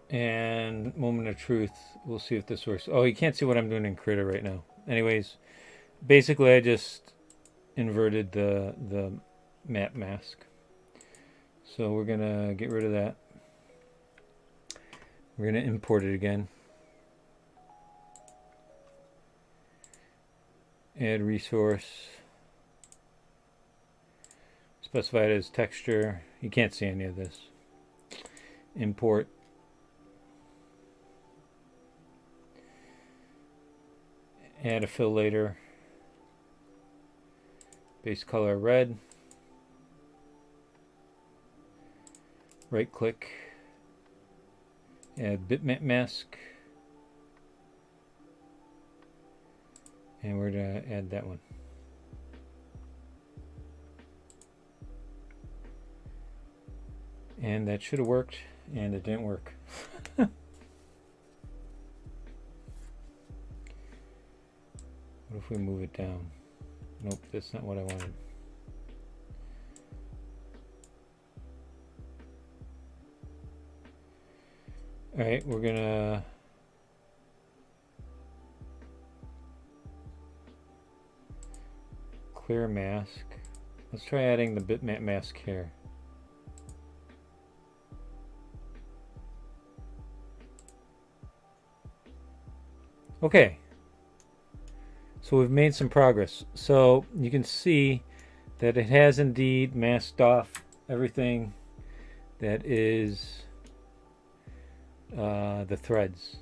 Speaker 1: And moment of truth, we'll see if this works. Oh, you can't see what I'm doing in Krita right now. Anyways, basically I just inverted the map mask. So we're going to get rid of that. We're going to import it again. Add resource. Specify it as texture. You can't see any of this. Import. Add a fill later. Base color red. Right click. Add Bitmap Mask. And we're going to add that one. And that should have worked, and it didn't work. What if we move it down? Nope, that's not what I wanted. All right, we're gonna clear mask. Let's try adding the Bitmap Mask here. Okay, so we've made some progress. So you can see that it has indeed masked off everything that is the threads.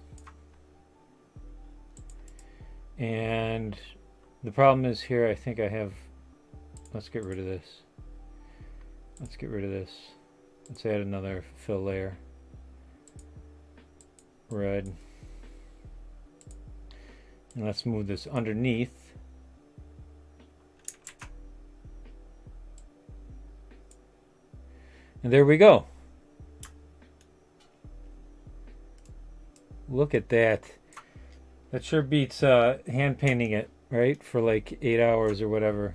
Speaker 1: And the problem is here, I think I have, let's get rid of this. Let's get rid of this. Let's add another fill layer. Red. And let's move this underneath. And there we go. Look at that. That sure beats hand painting it, right? For like 8 hours or whatever.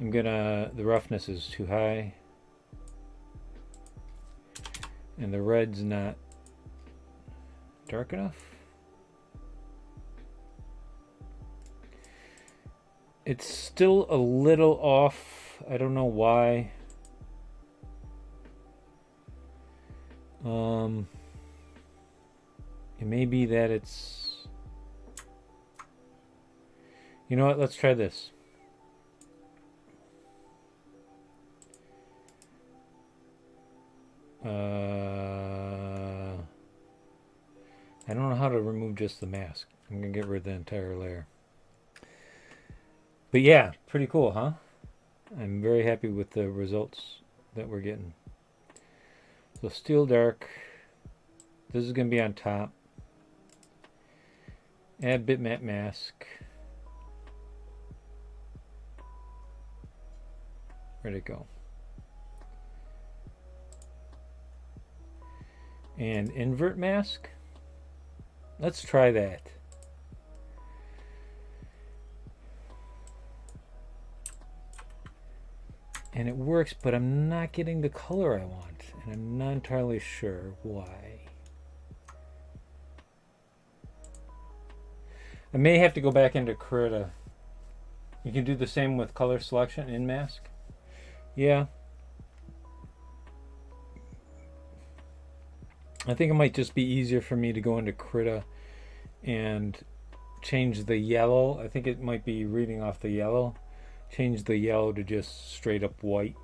Speaker 1: The roughness is too high. And the red's not dark enough. It's still a little off. I don't know why. It may be that it's... You know what? Let's try this. I don't know how to remove just the mask. I'm going to get rid of the entire layer. But yeah, pretty cool, huh? I'm very happy with the results that we're getting. So Steel Dark. This is going to be on top. Add Bitmap Mask. Where'd it go? And Invert Mask. Let's try that. And it works, but I'm not getting the color I want, and I'm not entirely sure why. I may have to go back into Krita. You can do the same with color selection in Mask. Yeah. I think it might just be easier for me to go into Krita and change the yellow. I think it might be reading off the yellow. Change the yellow to just straight up white.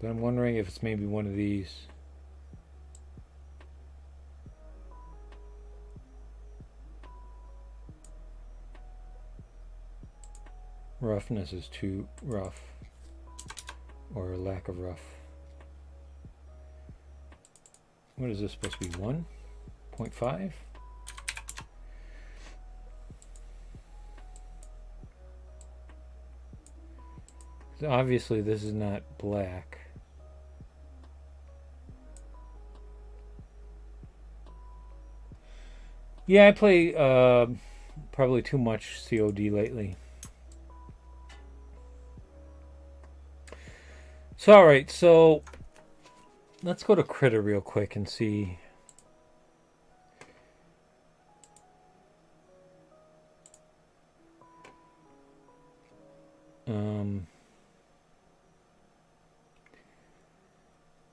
Speaker 1: But I'm wondering if it's maybe one of these. Roughness is too rough. Or lack of rough. What is this supposed to be? 1.5? Obviously this is not black. Yeah, I play probably too much COD lately. So alright, so let's go to Krita real quick and see.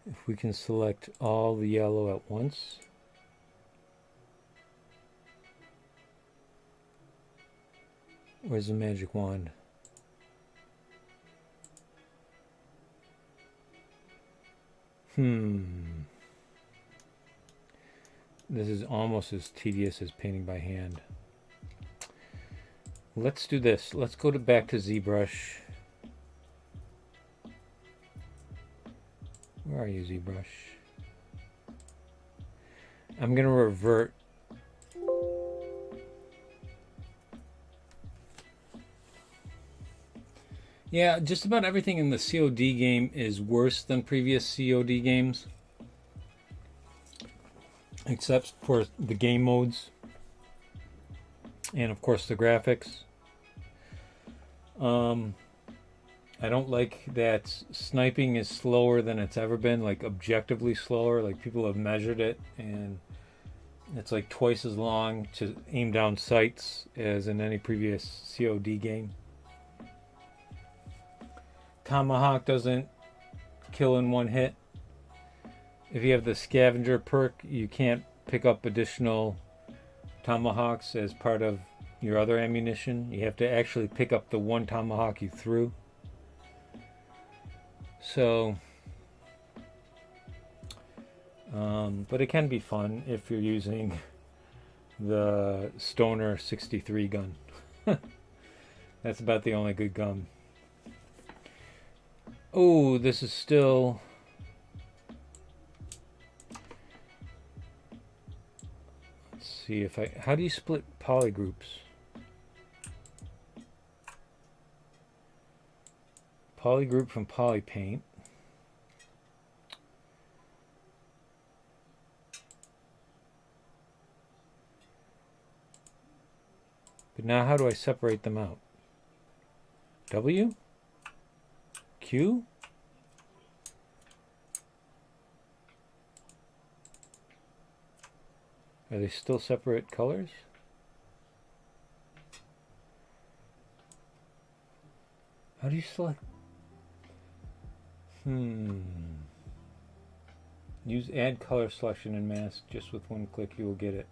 Speaker 1: If we can select all the yellow at once. Where's the magic wand? This is almost as tedious as painting by hand. Let's do this. Let's go back to Zbrush. Where are you, Zbrush? I'm going to revert. Yeah, just about everything in the COD game is worse than previous COD games. Except for the game modes. And of course the graphics. I don't like that sniping is slower than it's ever been, like objectively slower. Like people have measured it and it's like twice as long to aim down sights as in any previous COD game. Tomahawk doesn't kill in one hit. If you have the scavenger perk, you can't pick up additional tomahawks as part of your other ammunition. You have to actually pick up the one tomahawk you threw. So, but it can be fun if you're using the Stoner 63 gun. That's about the only good gun. Oh, this is still... Let's see if I... How do you split polygroups? Polygroup from polypaint. But now how do I separate them out? W? Q? Are they still separate colors? How do you select? Use add color selection in Mask. Just with one click you will get it.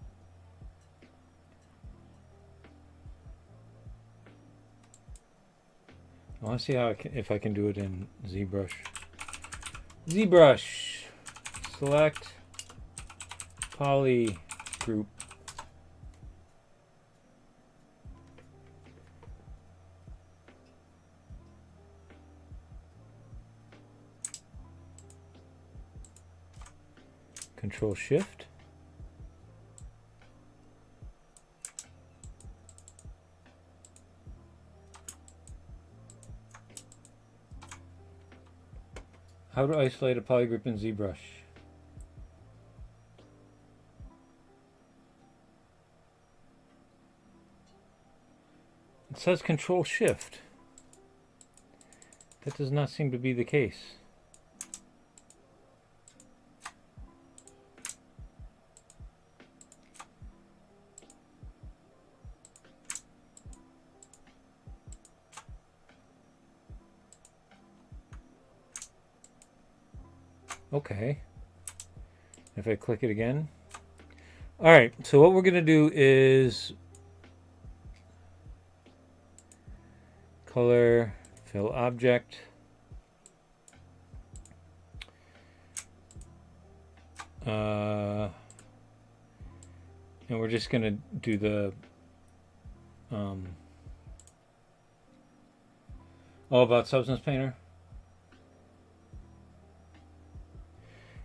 Speaker 1: I want to see how if I can do it in ZBrush. ZBrush. Select poly group. Control Shift. How to isolate a polygroup in ZBrush. It says Control Shift. That does not seem to be the case. Okay. If I click it again. Alright, so what we're going to do is color, fill object. And we're just going to do the all about Substance Painter.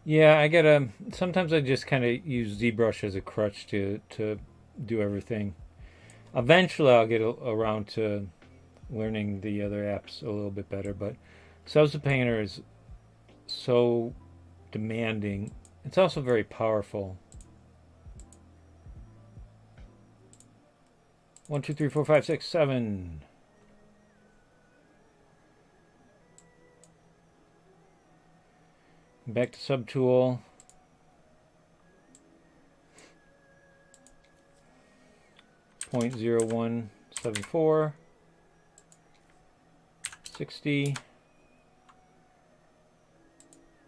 Speaker 1: Yeah, I gotta. Sometimes I just kind of use ZBrush as a crutch to do everything. Eventually, I'll get around to learning the other apps a little bit better. But Substance Painter is so demanding. It's also very powerful. 1, 2, 3, 4, 5, 6, 7. Back to subtool. .0174 60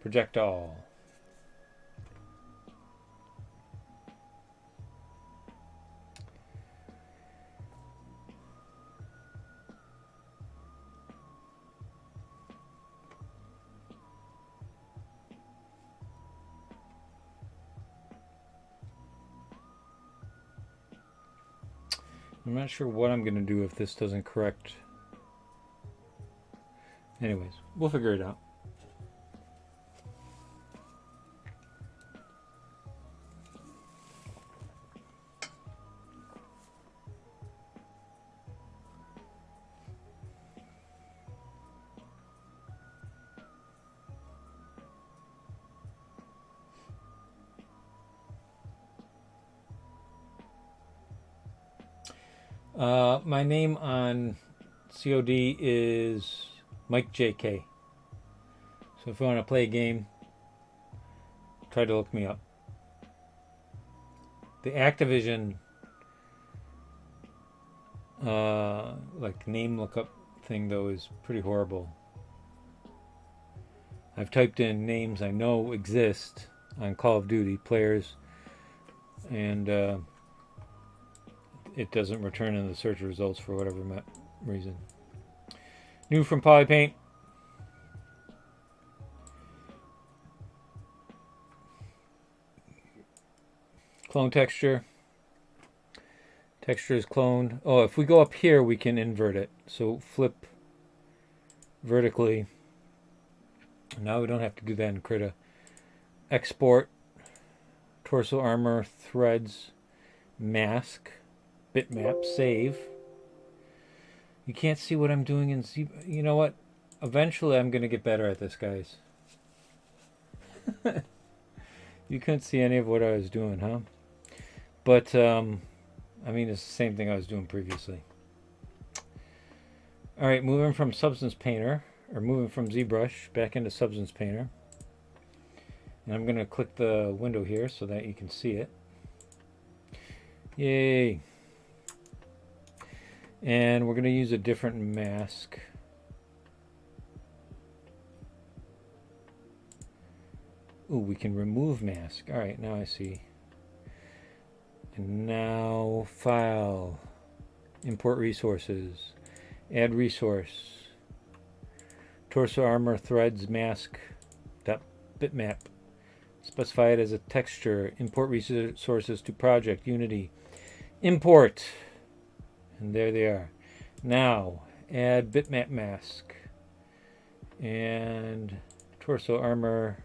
Speaker 1: project all. I'm not sure what I'm going to do if this doesn't correct. Anyways, we'll figure it out. My name on COD is Mike JK. So if you want to play a game, try to look me up. The Activision like name lookup thing though is pretty horrible. I've typed in names I know exist on Call of Duty players, and it doesn't return in the search results for whatever reason. New from Polypaint. Clone texture. Texture is cloned. Oh, if we go up here, we can invert it. So flip vertically. Now we don't have to do that in Krita. Export. Torso armor, threads, mask. Bitmap, save. You can't see what I'm doing in Z. You know what? Eventually I'm going to get better at this, guys. You couldn't see any of what I was doing, huh? But, I mean, it's the same thing I was doing previously. Alright, moving from Substance Painter, or moving from ZBrush back into Substance Painter. And I'm going to click the window here so that you can see it. Yay! And we're going to use a different mask. Ooh, we can remove mask. Alright, now I see. And now file. Import resources. Add resource. Torso armor threads mask. Bitmap. Specify it as a texture. Import resources to project. Unity. Import. And there they are. Now, add Bitmap Mask. And Torso Armor.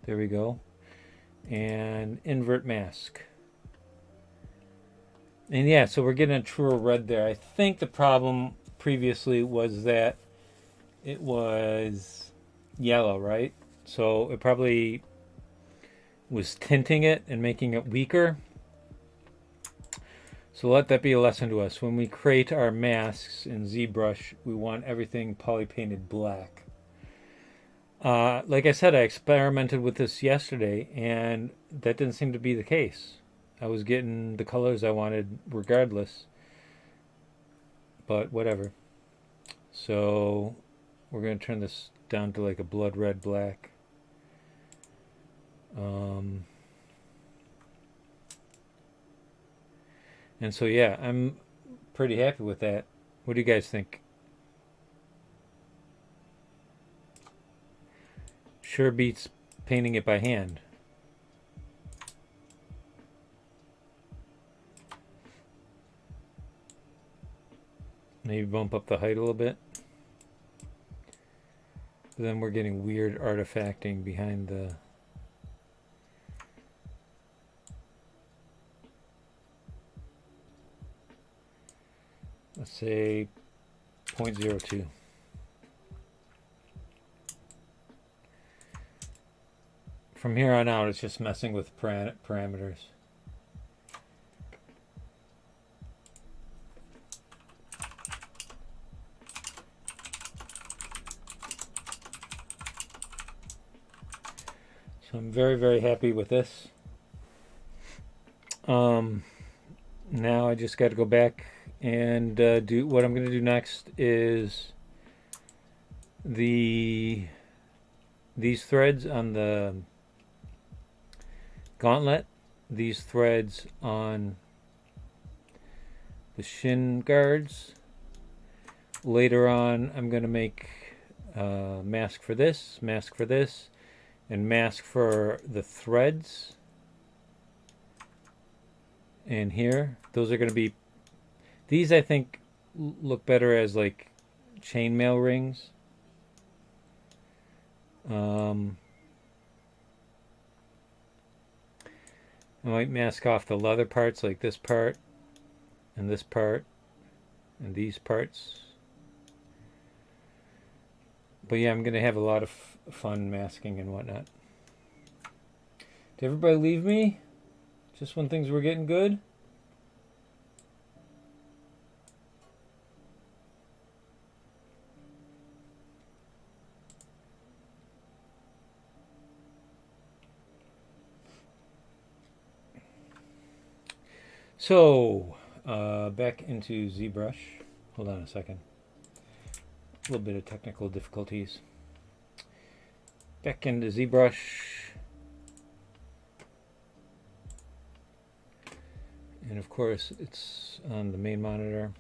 Speaker 1: There we go. And Invert Mask. And yeah, so we're getting a truer red there. I think the problem previously was that it was yellow, right? So it probably was tinting it and making it weaker. So let that be a lesson to us. When we create our masks in ZBrush, we want everything poly painted black. Like I said, I experimented with this yesterday, and that didn't seem to be the case. I was getting the colors I wanted regardless, but whatever. So we're going to turn this down to like a blood red black. And so yeah, I'm pretty happy with that. What do you guys think? Sure beats painting it by hand. Maybe bump up the height a little bit. But then we're getting weird artifacting behind the... Let's say 0.02. From here on out, it's just messing with parameters. So I'm very, very happy with this. Now I just got to go back and do what I'm going to do next is these threads on the gauntlet, these threads on the shin guards. Later on, I'm going to make mask for this, and mask for the threads. And here, those are going to be, these I think look better as like chainmail rings. I might mask off the leather parts like this part and this part and these parts. But yeah, I'm going to have a lot of fun masking and whatnot. Did everybody leave me? Just when things were getting good? So, back into ZBrush. Hold on a second. A little bit of technical difficulties. Back into ZBrush. And of course, it's on the main monitor.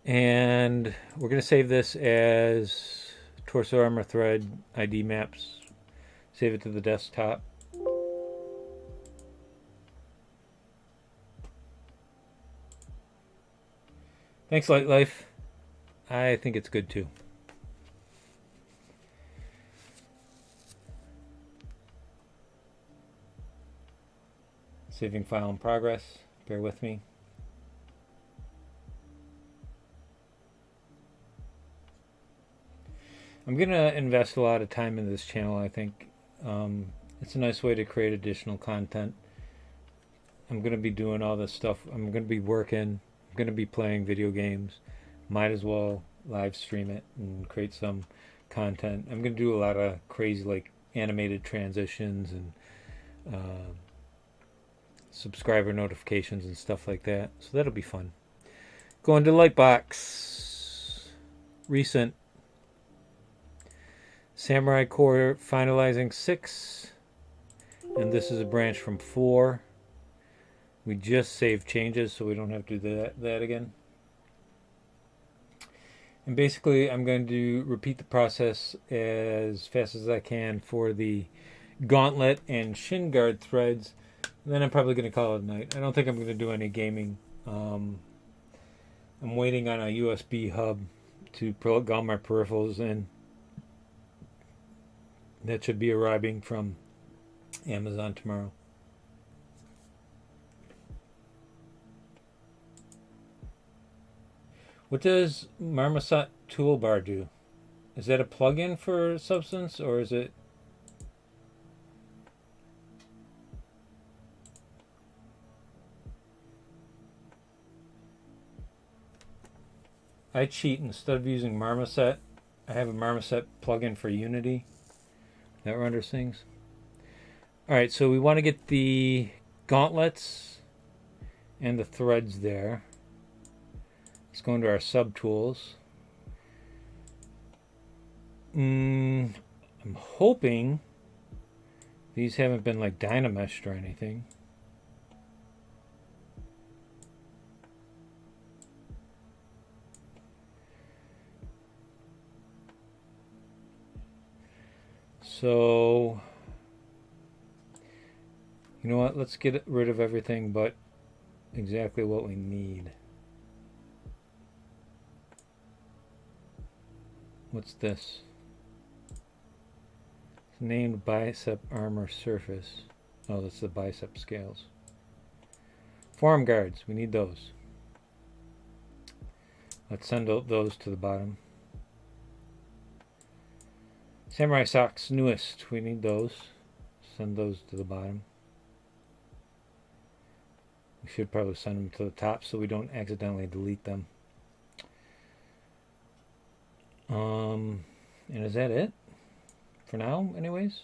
Speaker 1: And we're going to save this as torso armor thread ID maps. Save it to the desktop. Thanks, Light Life. I think it's good too. Saving file in progress. Bear with me. I'm going to invest a lot of time in this channel, I think. It's a nice way to create additional content. I'm going to be doing all this stuff. I'm going to be working. I'm going to be playing video games. Might as well live stream it and create some content. I'm going to do a lot of crazy like animated transitions and subscriber notifications and stuff like that. So that'll be fun. Going to Lightbox. Recent. Samurai Core finalizing 6. And this is a branch from 4. We just saved changes so we don't have to do that again. And basically I'm going to repeat the process as fast as I can for the gauntlet and shin guard threads. And then I'm probably going to call it a night. I don't think I'm going to do any gaming. I'm waiting on a USB hub to plug all my peripherals in. That should be arriving from Amazon tomorrow. What does Marmoset Toolbar do? Is that a plugin for Substance, or is it... I cheat. Instead of using Marmoset, I have a Marmoset plugin for Unity that renders things. Alright, so we want to get the gauntlets and the threads there. Let's go into our subtools. I'm hoping these haven't been like dynameshed or anything. So, you know what? Let's get rid of everything but exactly what we need. What's this? It's named bicep armor surface. Oh, that's the bicep scales. Forearm guards, we need those. Let's send those to the bottom. Samurai socks, newest, we need those. Send those to the bottom. We should probably send them to the top so we don't accidentally delete them. And is that it? For now, anyways?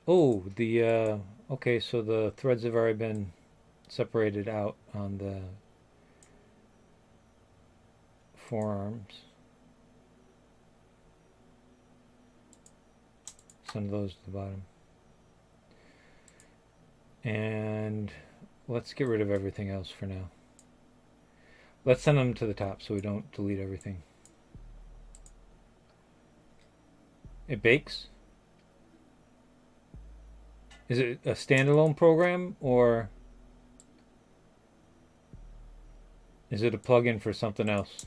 Speaker 1: Oh, the, okay, so the threads have already been separated out on the forearms. Send those to the bottom. And let's get rid of everything else for now. Let's send them to the top so we don't delete everything. It bakes? Is it a standalone program, or is it a plugin for something else?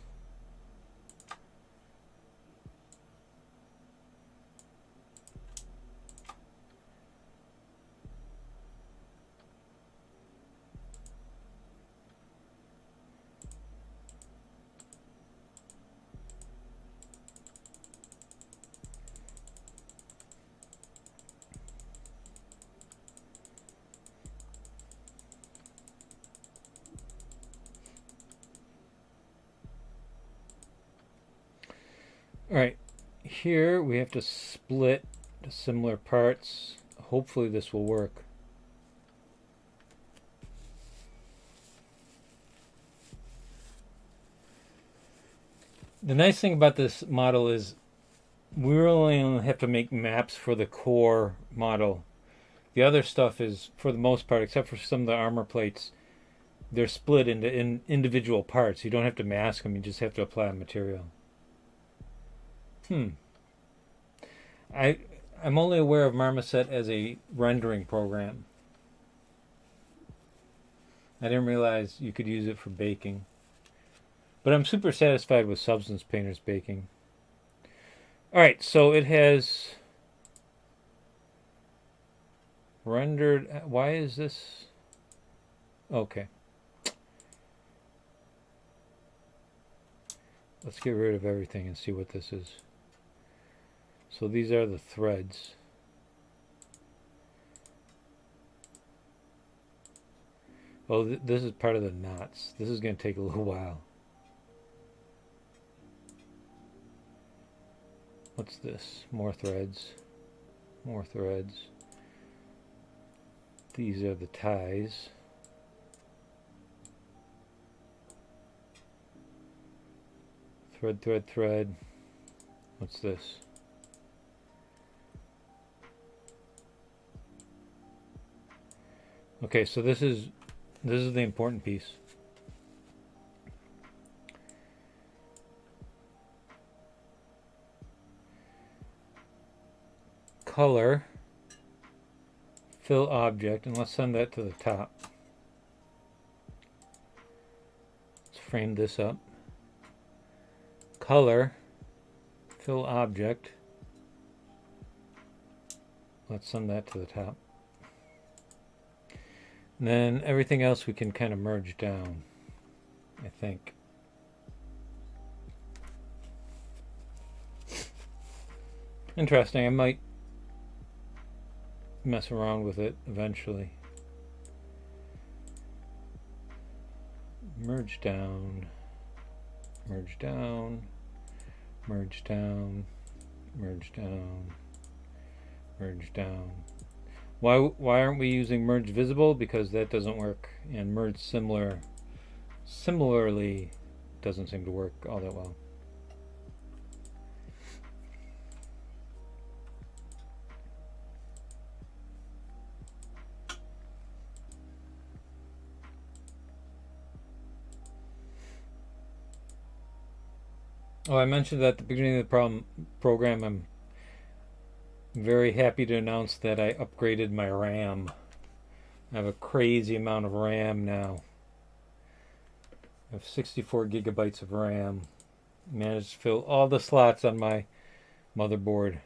Speaker 1: Alright, here we have to split the similar parts. Hopefully this will work. The nice thing about this model is we really only have to make maps for the core model. The other stuff is, for the most part, except for some of the armor plates, they're split into individual parts. You don't have to mask them, you just have to apply material. I'm only aware of Marmoset as a rendering program. I didn't realize you could use it for baking. But I'm super satisfied with Substance Painter's baking. Alright, so it has rendered... Why is this... Okay. Let's get rid of everything and see what this is. So these are the threads. Oh, this is part of the knots. This is going to take a little while. What's this? More threads. More threads. These are the ties. Thread, thread, thread. What's this? Okay, so this is the important piece. Color, fill object, and let's send that to the top. Let's frame this up. Color, fill object. Let's send that to the top. And then everything else we can kind of merge down. I think. Interesting. I might mess around with it eventually. Merge down, merge down, merge down, merge down, merge down. Why aren't we using merge visible? Because that doesn't work, and merge similarly doesn't seem to work all that well. Oh, I mentioned at the beginning of the program, I'm very happy to announce that I upgraded my RAM. I have a crazy amount of RAM now. I have 64 gigabytes of RAM. Managed to fill all the slots on my motherboard.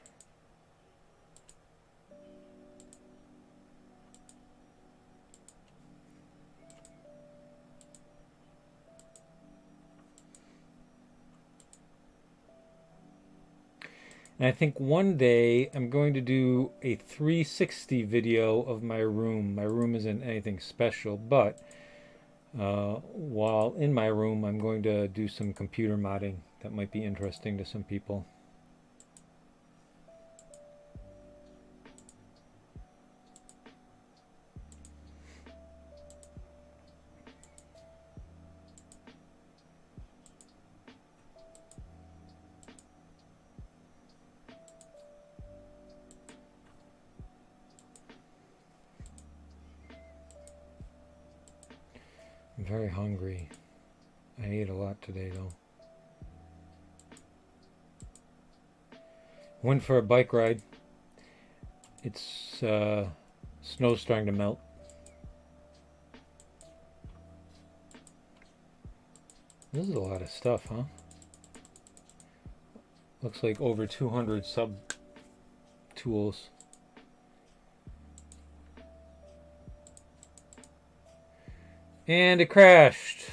Speaker 1: And I think one day I'm going to do a 360 video of my room. My room isn't anything special, but while in my room, I'm going to do some computer modding that might be interesting to some people. I'm very hungry. I ate a lot today, though. Went for a bike ride. It's snow's starting to melt. This is a lot of stuff, huh? Looks like over 200 sub tools. And it crashed.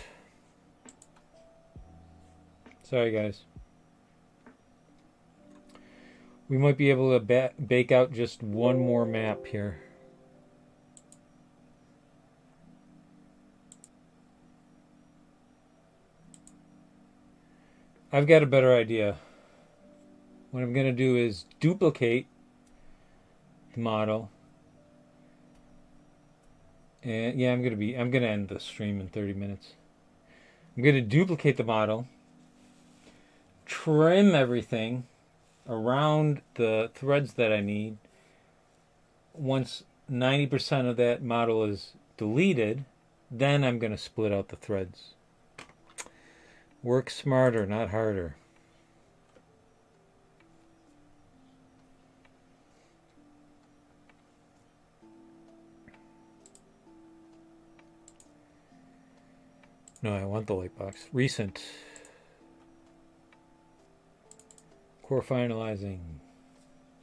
Speaker 1: Sorry, guys. We might be able to bake out just one more map here. I've got a better idea. What I'm going to do is duplicate the model. And yeah, I'm going to end the stream in 30 minutes. I'm going to duplicate the model, trim everything around the threads that I need. Once 90% of that model is deleted, then I'm going to split out the threads. Work smarter, not harder. No, I want the lightbox. Recent. Core finalizing.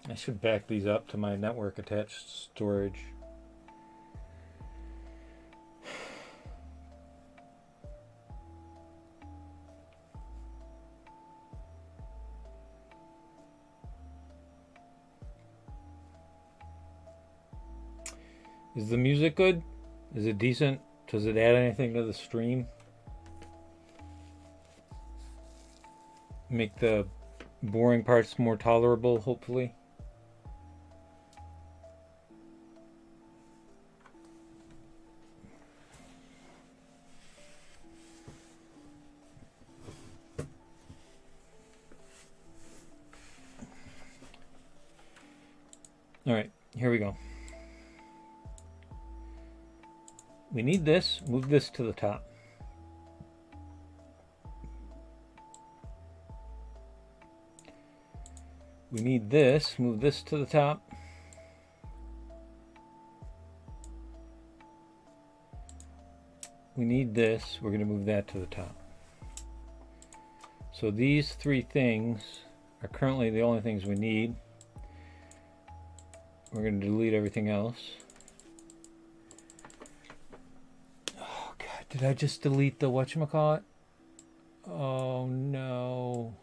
Speaker 1: I should back these up to my network attached storage. Is the music good? Is it decent? Does it add anything to the stream? Make the boring parts more tolerable, hopefully. All right, here we go. We need this. Move this to the top. We need this. Move this to the top. We need this. We're going to move that to the top. So these three things are currently the only things we need. We're going to delete everything else. Oh, God Did I just delete the whatchamacallit? Oh no.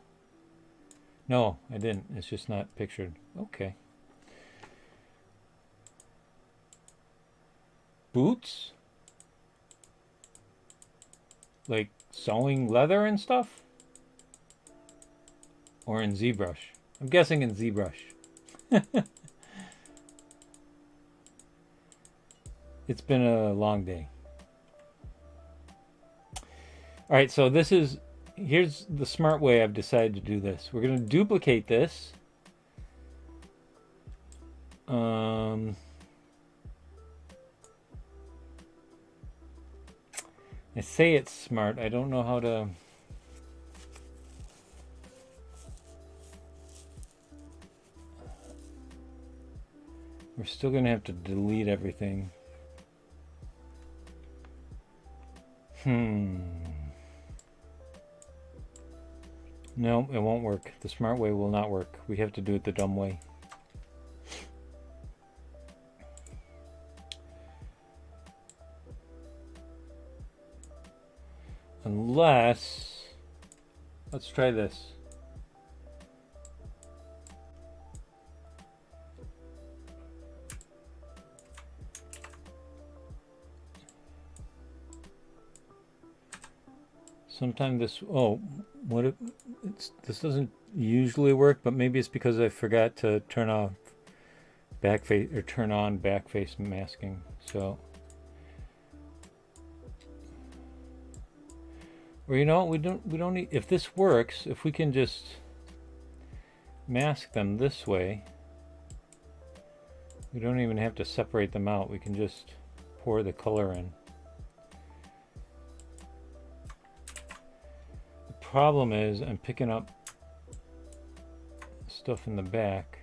Speaker 1: No, I didn't. It's just not pictured. Okay. Boots? Like sewing leather and stuff? Or in Zbrush? I'm guessing in Zbrush. It's been a long day. Alright, so here's the smart way I've decided to do this. We're going to duplicate this. I say it's smart. I don't know how to... We're still going to have to delete everything. No, it won't work. The smart way will not work. We have to do it the dumb way. Unless... Let's try this. Sometimes this... Oh, this doesn't usually work, but maybe it's because I forgot to turn off backface or turn on backface masking. So... Or you know, we don't need, if this works, if we can just mask them this way, we don't even have to separate them out. We can just pour the color in. The problem is I'm picking up stuff in the back.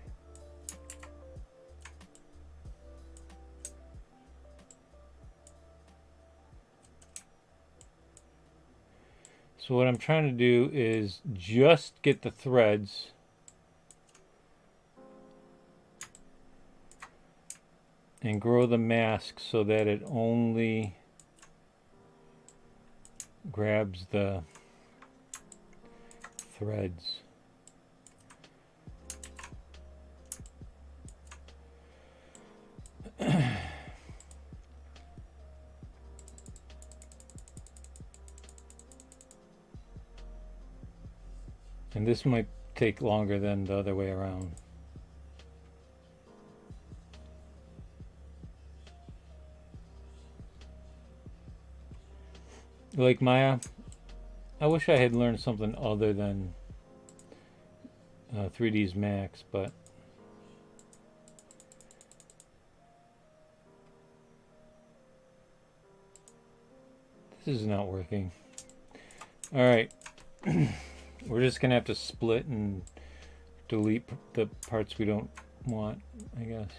Speaker 1: So what I'm trying to do is just get the threads and grow the mask so that it only grabs the threads. And this might take longer than the other way around. Like Maya, I wish I had learned something other than 3ds Max, but this is not working. All right. We're just gonna have to split and delete the parts we don't want, I guess.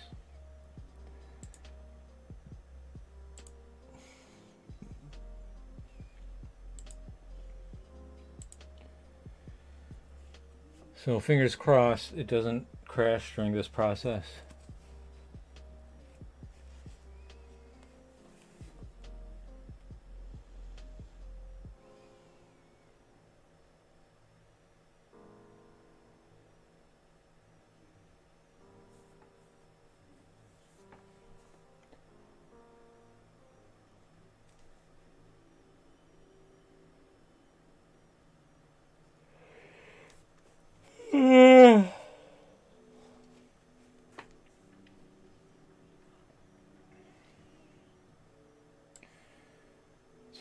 Speaker 1: So fingers crossed it doesn't crash during this process.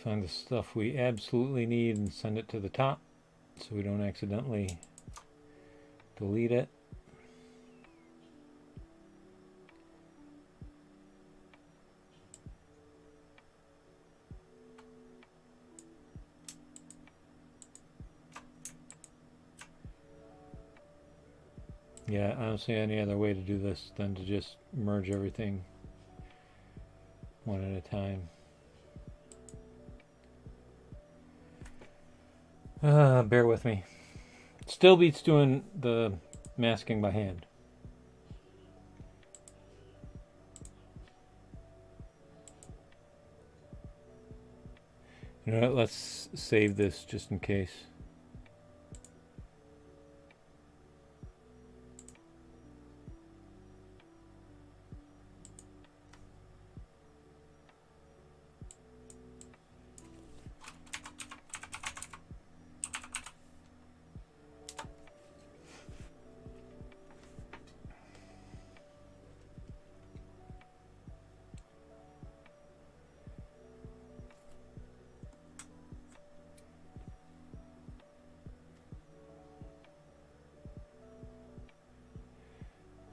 Speaker 1: Find the stuff we absolutely need and send it to the top so we don't accidentally delete it. Yeah, I don't see any other way to do this than to just merge everything one at a time. Bear with me. Still beats doing the masking by hand. You know what, let's save this just in case.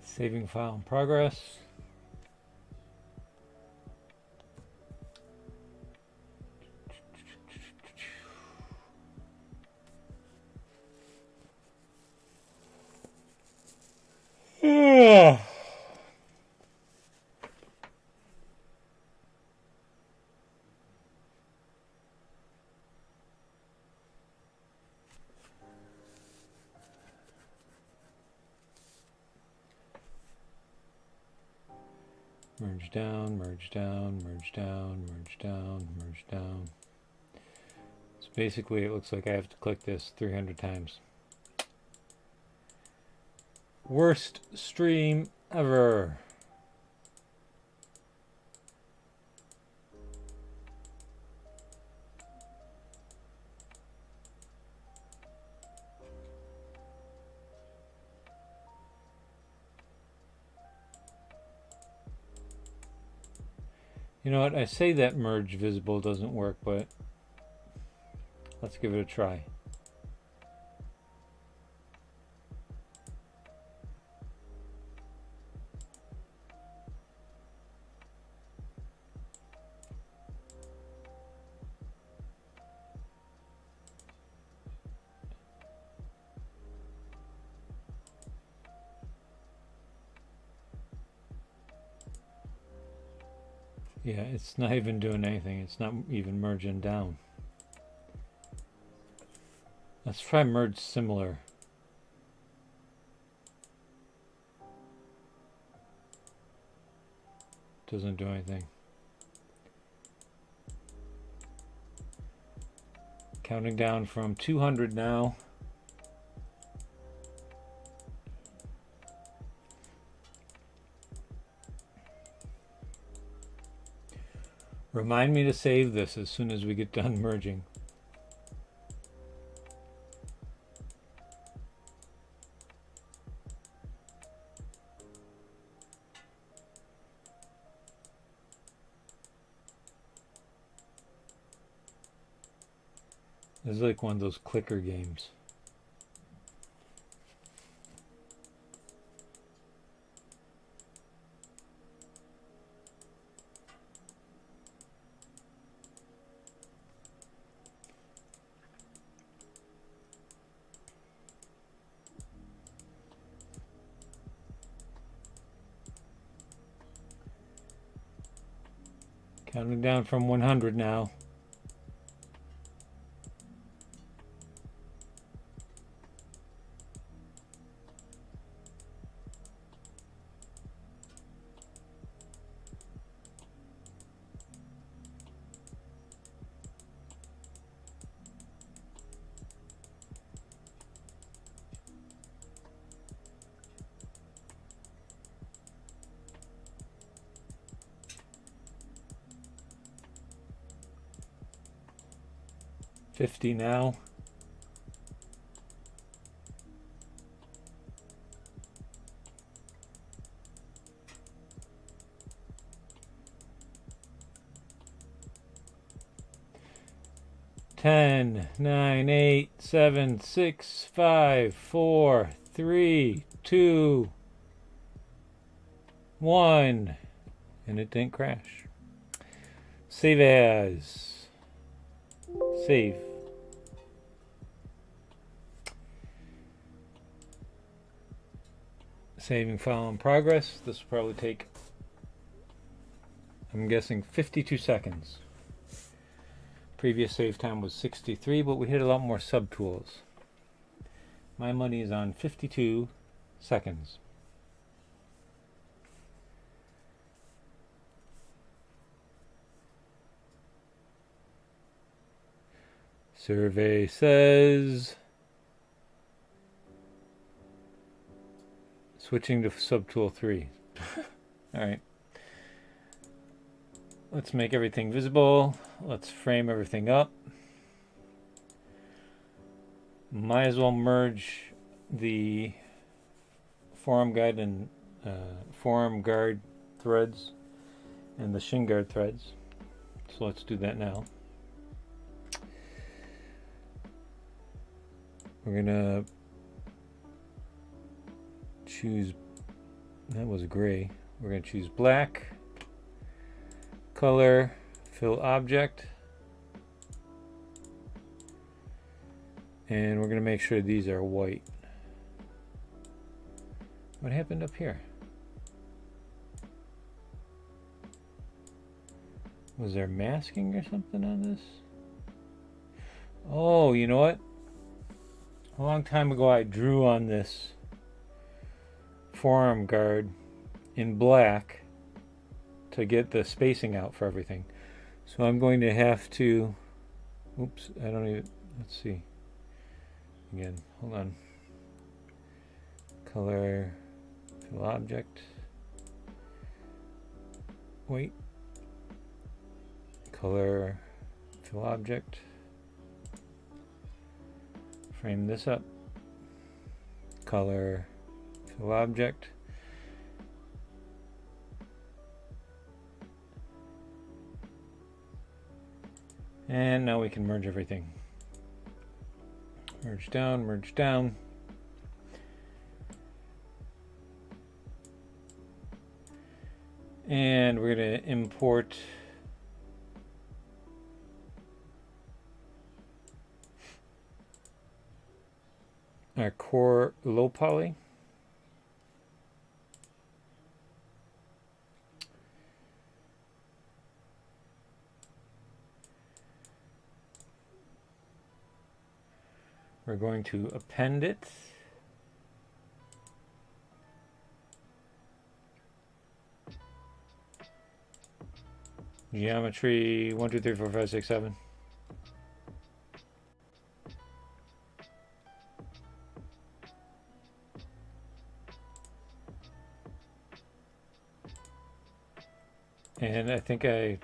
Speaker 1: Saving file in progress. Merge down, merge down, merge down, merge down, merge down. So basically it looks like I have to click this 300 times. Worst stream ever. You know what, I say that merge visible doesn't work, but let's give it a try. Yeah, it's not even doing anything. It's not even merging down. Let's try merge similar. Doesn't do anything. Counting down from 200 now. Remind me to save this as soon as we get done merging. This is like one of those clicker games. Counting down from 100 now. $50 now. Ten, 9, 8, 7, 6, 5, 4, 3, 2, 1, and it didn't crash. Save as. Save. Saving file in progress. This will probably take, I'm guessing, 52 seconds. Previous save time was 63, but we hit a lot more subtools. My money is on 52 seconds. Survey says switching to subtool 3. Alright. Let's make everything visible. Let's frame everything up. Might as well merge the forum guide and forum guard threads and the shin guard threads. So let's do that now. We're gonna choose, that was gray. We're gonna choose black, color, fill object, and we're gonna make sure these are white. What happened up here? Was there masking or something on this? Oh, you know what? A long time ago I drew on this forum guard in black to get the spacing out for everything. So I'm going to have to, oops, I don't even, let's see. Again, hold on. Color, fill object. Wait. Color, fill object. Frame this up. Color, fill object. And now we can merge everything. Merge down, merge down. And we're going to import our core low poly. We're going to append it. Geometry 1, 2, 3, 4, 5, 6, 7. And I think come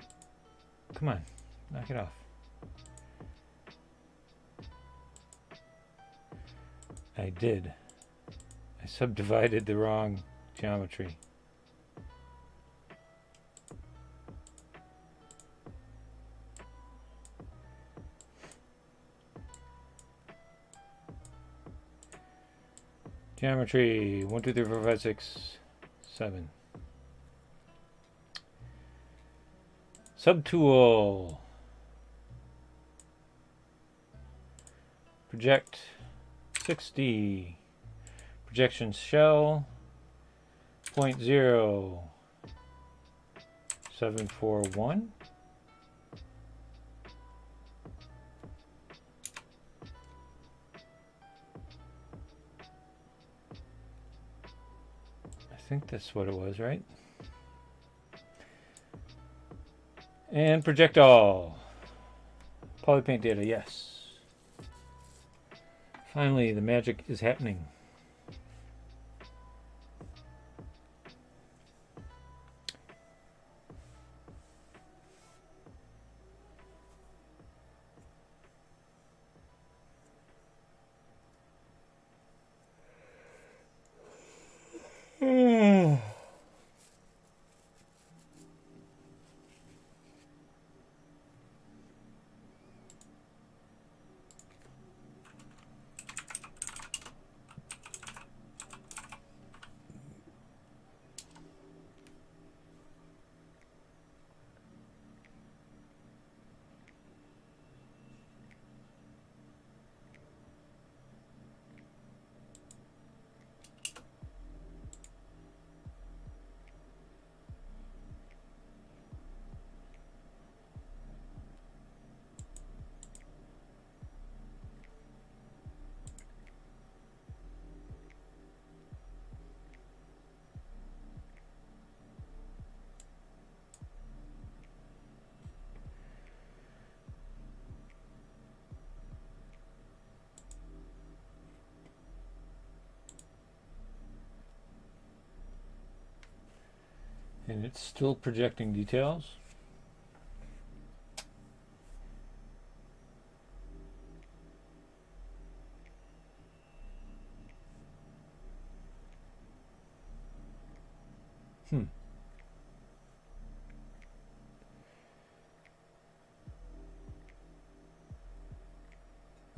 Speaker 1: on, knock it off. I did. I subdivided the wrong geometry. Geometry 1, 2, 3, 4, 5, 6, 7. Subtool. Project 60. Projection shell 0.0741. I think that's what it was, right? And project all. Polypaint data, yes. Finally, the magic is happening. And it's still projecting details.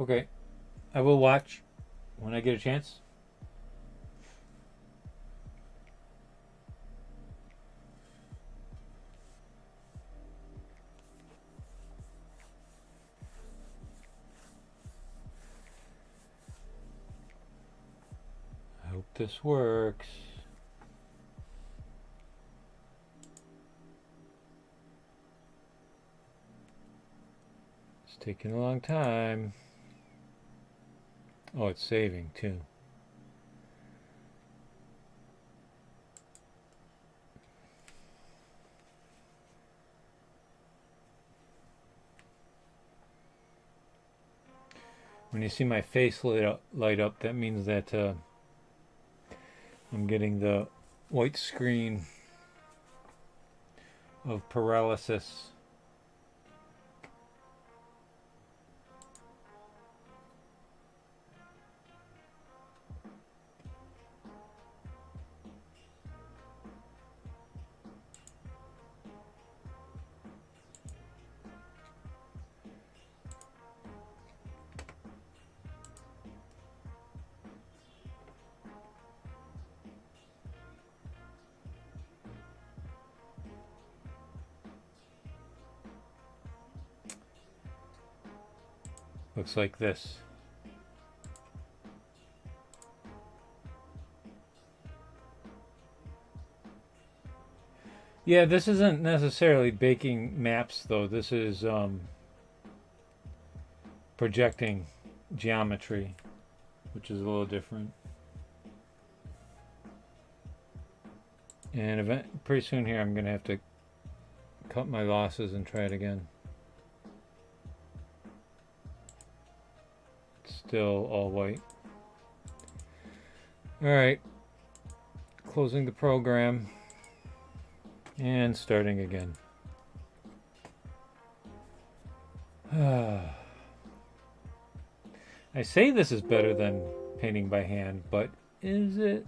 Speaker 1: Okay, I will watch when I get a chance. I hope this works. It's taking a long time. Oh, it's saving too. When you see my face light up, that means that I'm getting the white screen of paralysis. Looks like this. Yeah, this isn't necessarily baking maps though. This is projecting geometry, which is a little different. And pretty soon here I'm going to have to cut my losses and try it again. It's still all white. Alright, closing the program and starting again. I say this is better than painting by hand, but is it?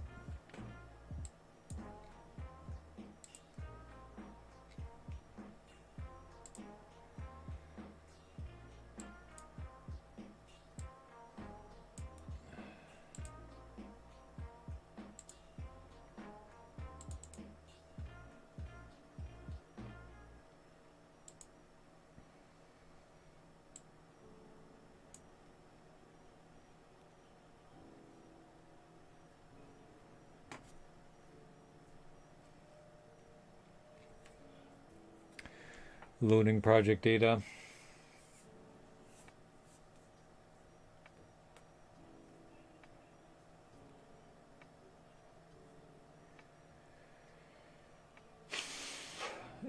Speaker 1: Loading project data.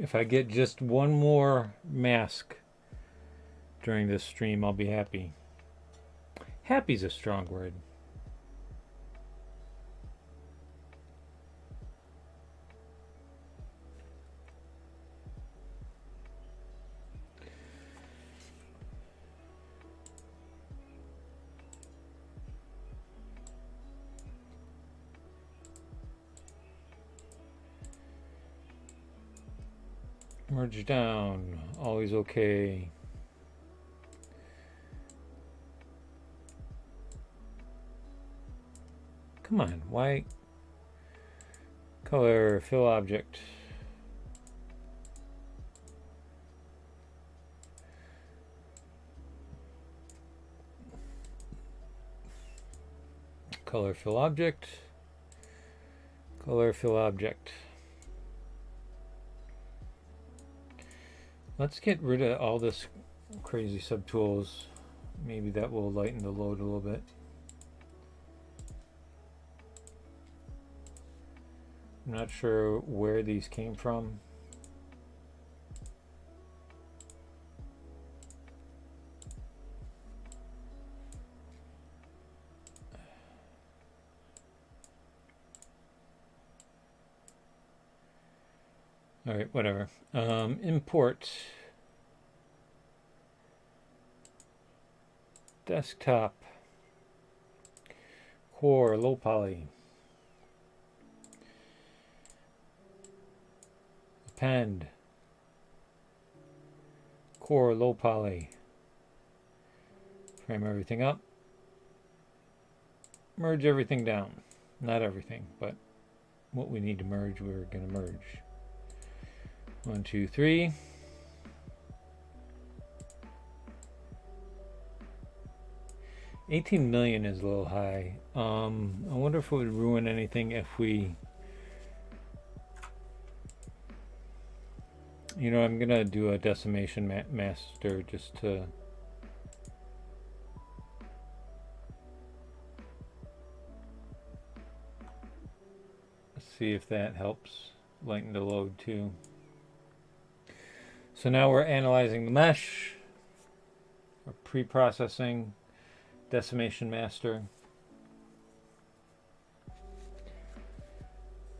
Speaker 1: If I get just one more mask during this stream, I'll be happy. Happy's a strong word. Merge down, always okay. Come on, why? Color, fill object. Color, fill object. Color, fill object. Let's get rid of all this crazy subtools. Maybe that will lighten the load a little bit. I'm not sure where these came from. All right, whatever. Import desktop core low poly. Append core low poly. Frame everything up. Merge everything down. Not everything, but what we need to merge, we're going to merge. 1, 2, 3. $18 million is a little high. I wonder if it would ruin anything if we... You know, I'm going to do a decimation master just to... see if that helps lighten the load too. So now we're analyzing the mesh, or pre-processing, decimation master.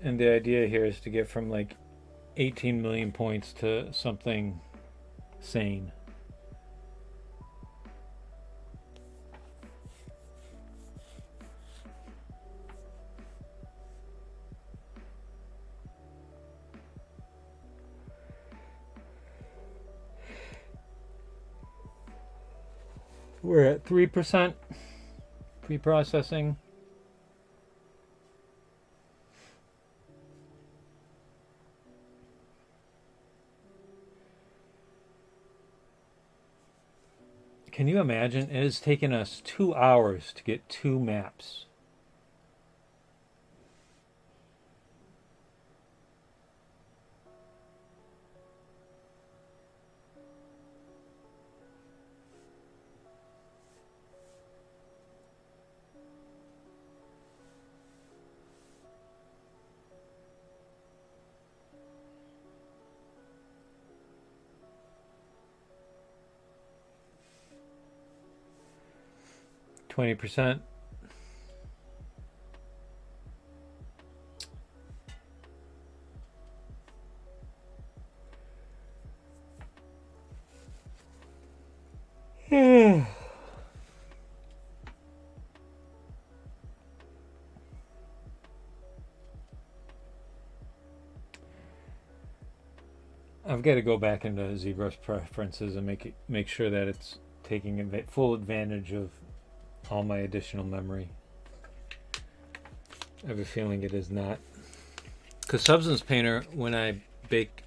Speaker 1: And the idea here is to get from like 18 million points to something sane. We're at 3% pre-processing. Can you imagine? It has taken us 2 hours to get 2 maps. %. I've got to go back into ZBrush preferences and make sure that it's taking full advantage of all my additional memory. I have a feeling it is not. Because Substance Painter, when I bake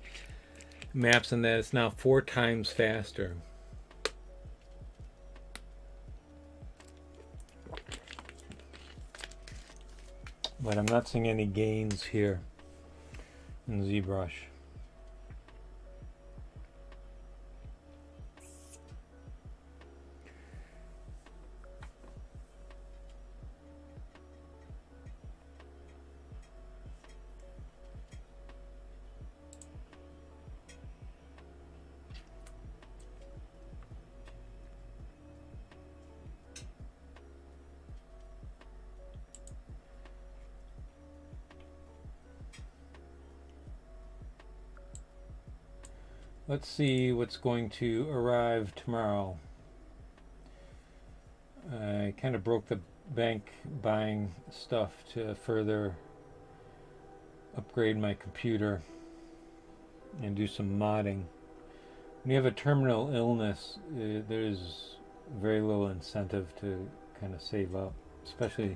Speaker 1: maps in that, it's now 4 times faster. But I'm not seeing any gains here in ZBrush. Let's see what's going to arrive tomorrow. I kind of broke the bank buying stuff to further upgrade my computer and do some modding. When you have a terminal illness, there's very little incentive to kind of save up, especially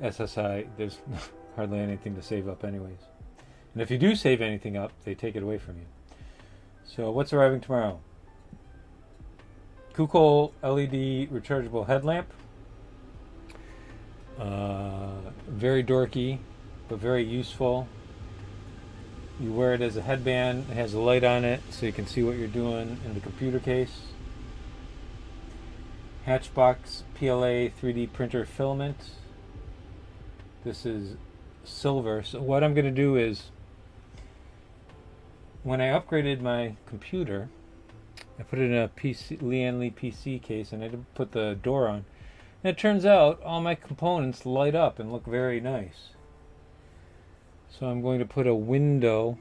Speaker 1: SSI. There's hardly anything to save up anyways. And if you do save anything up, they take it away from you. So what's arriving tomorrow? Kukol LED rechargeable headlamp. Very dorky, but very useful. You wear it as a headband. It has a light on it so you can see what you're doing in the computer case. Hatchbox PLA 3D printer filament. This is silver. So what I'm going to do is, when I upgraded my computer, I put it in a Lian Li PC case and I didn't put the door on. And it turns out all my components light up and look very nice. So I'm going to put a window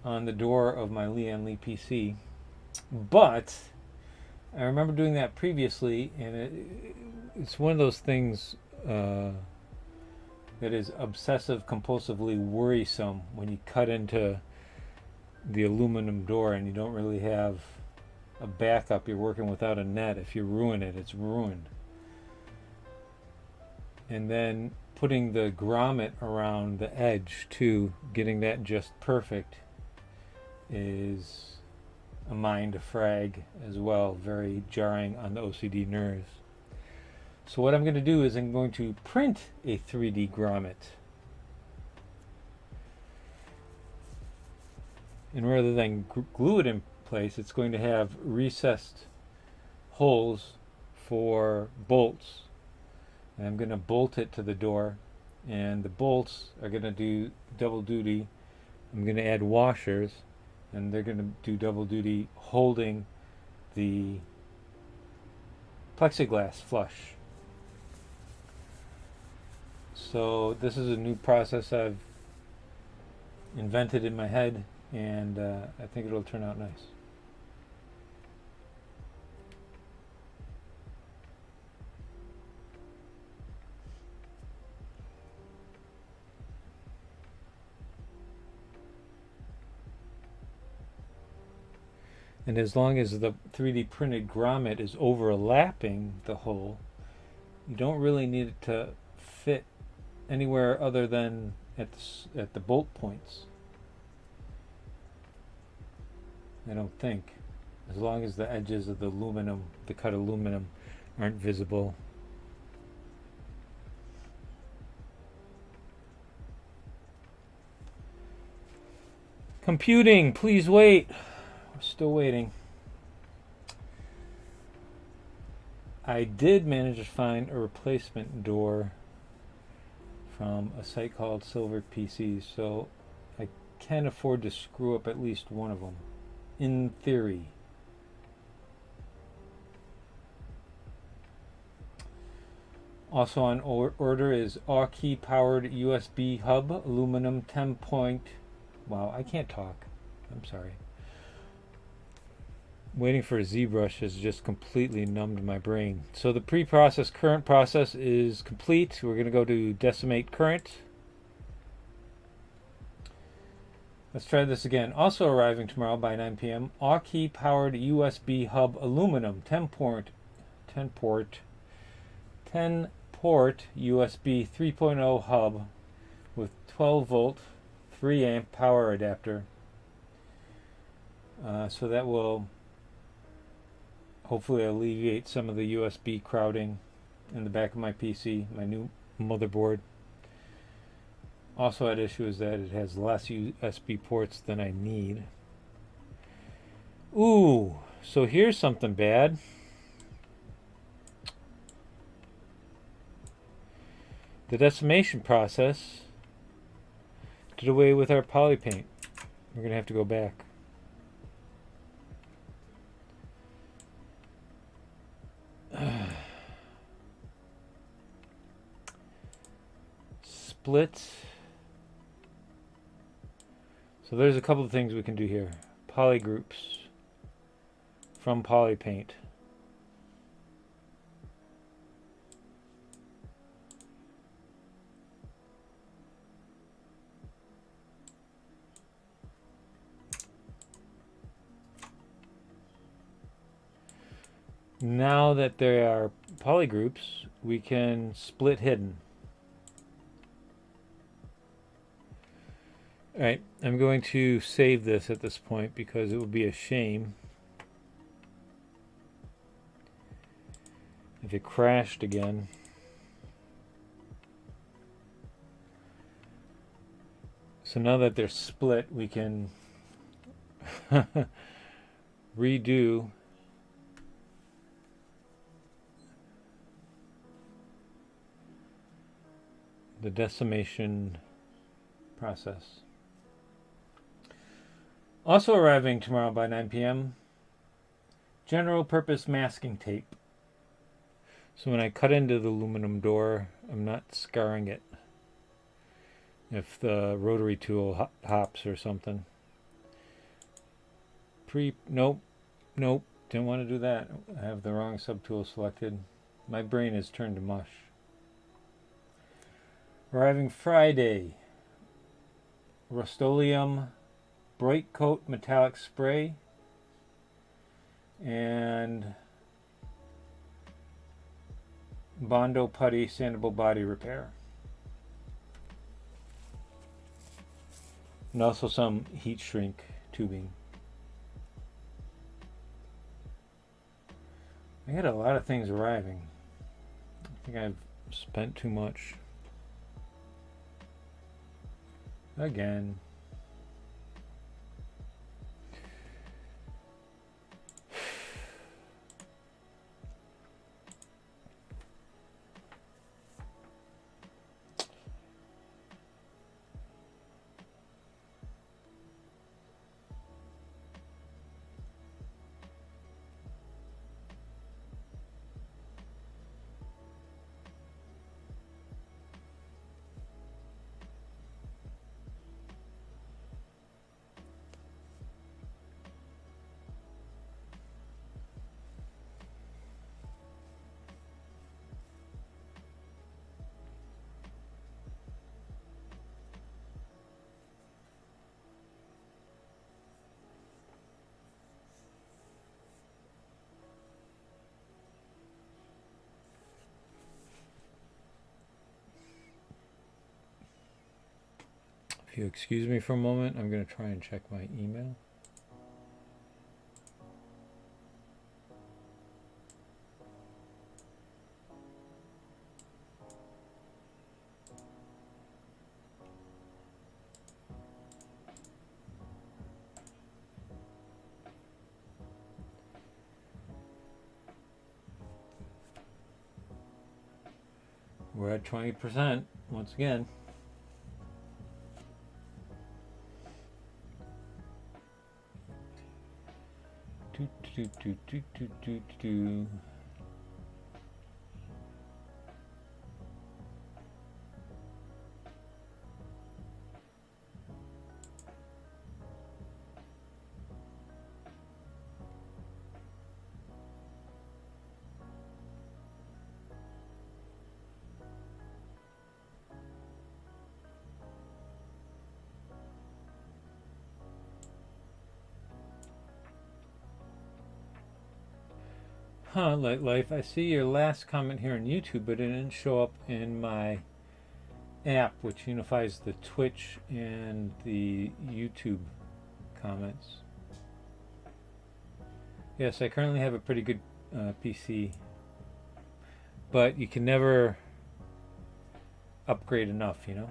Speaker 1: on the door of my Lian Li PC, but I remember doing that previously, and it's one of those things that is obsessive compulsively worrisome when you cut into the aluminum door and you don't really have a backup. You're working without a net. If you ruin it, it's ruined. And then putting the grommet around the edge too, getting that just perfect, is a mind frag as well, very jarring on the OCD nerves. So what I'm going to do is I'm going to print a 3D grommet. And rather than glue it in place, it's going to have recessed holes for bolts. And I'm going to bolt it to the door, and the bolts are going to do double duty. I'm going to add washers, and they're going to do double duty holding the plexiglass flush. So this is a new process I've invented in my head, and I think it'll turn out nice. And as long as the 3D printed grommet is overlapping the hole, you don't really need it to fit anywhere other than at the bolt points. I don't think. As long as the edges of the aluminum, the cut aluminum, aren't visible. Computing, please wait. We're still waiting. I did manage to find a replacement door from a site called Silver PCs, so I can afford to screw up at least one of them, in theory. Also on order is AUKey powered USB hub, aluminum 10 point. Wow, I can't talk. I'm sorry. Waiting for Zbrush has just completely numbed my brain. So the pre-process current process is complete. We're going to go to decimate current. Let's try this again. Also arriving tomorrow by 9 p.m. AUKey powered USB hub aluminum 10 port USB 3.0 hub with 12 volt 3 amp power adapter. So that will hopefully alleviate some of the USB crowding in the back of my PC, my new motherboard. Also at issue is that it has less USB ports than I need. Ooh, so here's something bad. The decimation process did away with our poly paint. We're going to have to go back. Split. So there's a couple of things we can do here. Poly groups from poly paint. Now that there are polygroups, we can split hidden. Alright, I'm going to save this at this point because it would be a shame if it crashed again. So now that they're split, we can redo the decimation process. Also arriving tomorrow by 9 p.m. general purpose masking tape. So when I cut into the aluminum door, I'm not scarring it if the rotary tool hops or something. Nope. Nope. Didn't want to do that. I have the wrong subtool selected. My brain has turned to mush. Arriving Friday. Rust-Oleum Bright Coat Metallic Spray and Bondo Putty Sandable Body Repair. And also some heat shrink tubing. I had a lot of things arriving. I think I've spent too much. Again. If you excuse me for a moment, I'm going to try and check my email. We're at 20% once again. Do. Huh, Light Life, I see your last comment here on YouTube, but it didn't show up in my app, which unifies the Twitch and the YouTube comments. Yes, I currently have a pretty good PC, but you can never upgrade enough, you know?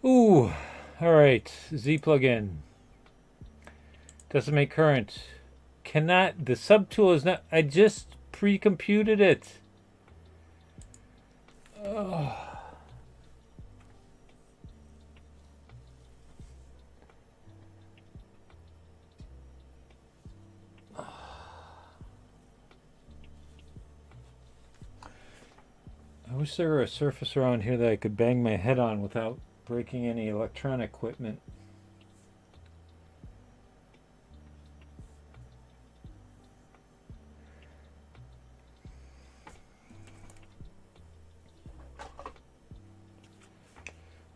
Speaker 1: Ooh, alright, Z plugin. Doesn't make current. Cannot, the subtool is not, I just pre-computed it. Oh. I wish there were a surface around here that I could bang my head on without breaking any electronic equipment.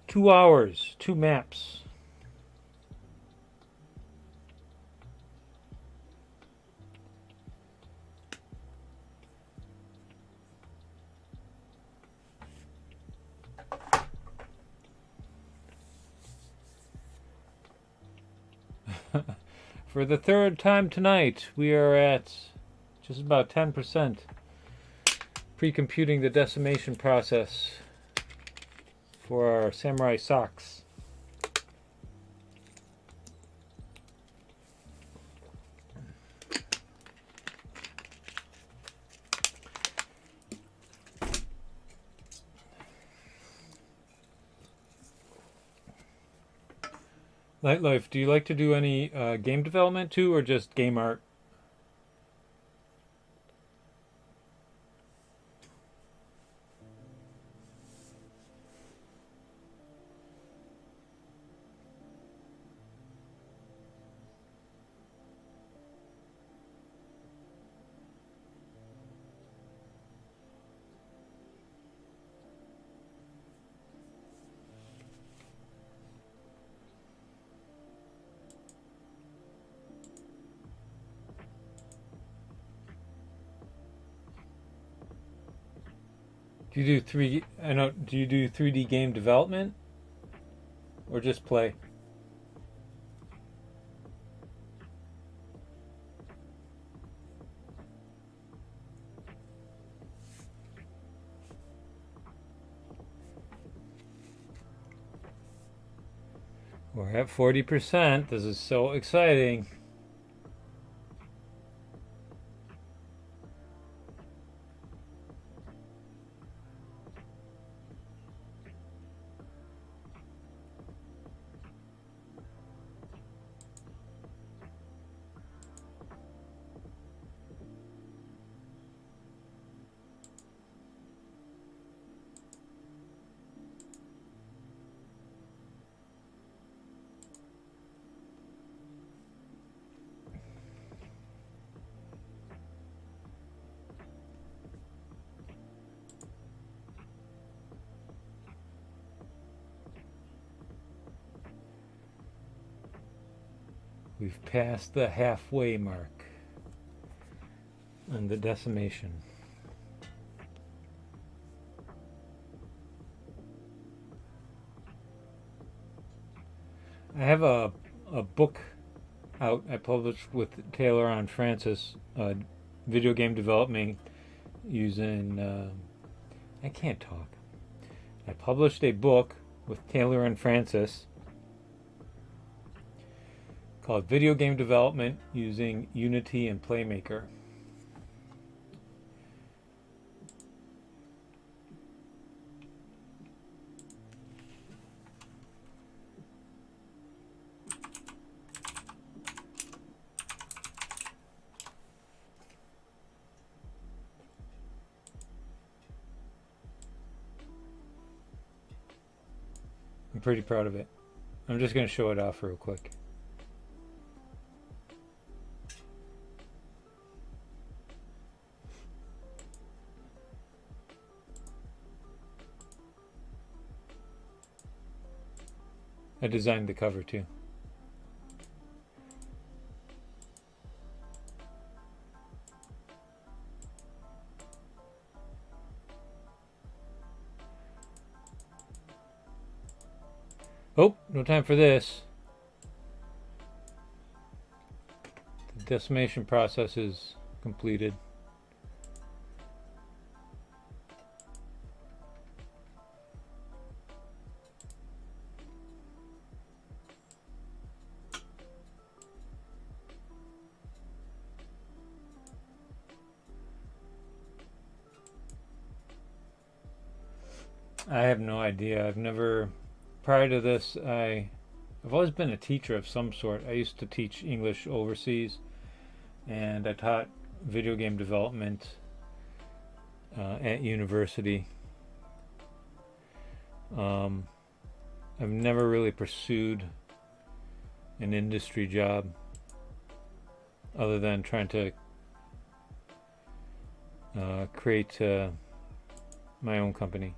Speaker 1: Two hours, two maps. For the third time tonight, we are at just about 10% pre-computing the decimation process for our samurai socks. Nightlife, do you like to do any game development too, or just game art? Do you do do you do 3D game development or just play? We're at 40%. This is so exciting. We've passed the halfway mark on the decimation. I have a book out I published with Taylor and Francis, video game development using I can't talk. I published a book with Taylor and Francis called Video Game Development Using Unity and Playmaker. I'm pretty proud of it. I'm just going to show it off real quick. I designed the cover too. Oh, no time for this. The decimation process is completed. I have no idea. Prior to this, I've always been a teacher of some sort. I used to teach English overseas, and I taught video game development at university. I've never really pursued an industry job other than trying to create my own company.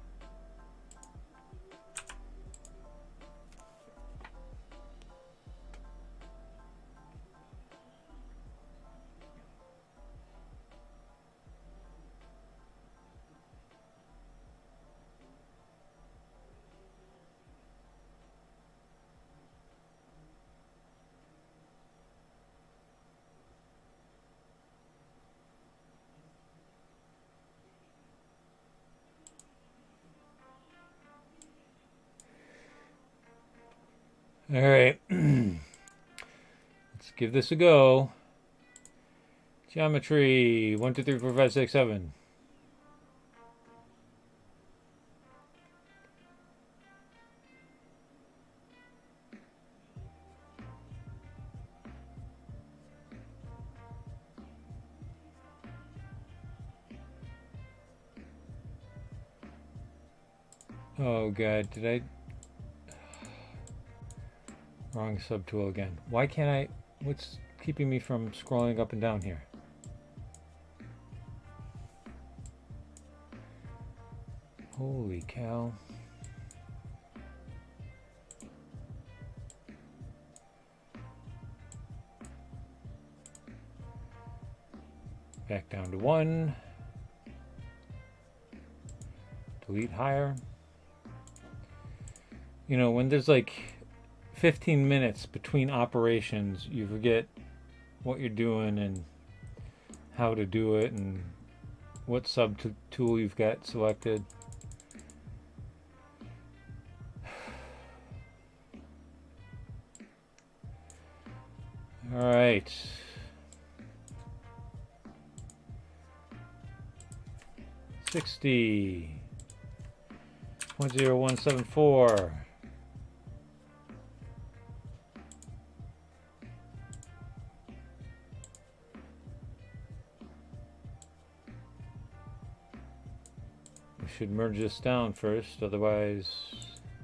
Speaker 1: All right. Let's give this a go. Geometry. 1, 2, 3, 4, 5, 6, 7. Oh god, did I... Wrong subtool again. Why can't I... What's keeping me from scrolling up and down here? Holy cow. Back down to 1. Delete higher. You know, when there's like 15 minutes between operations, you forget what you're doing and how to do it and what subtool you've got selected. All right. $60.0174. We should merge this down first, otherwise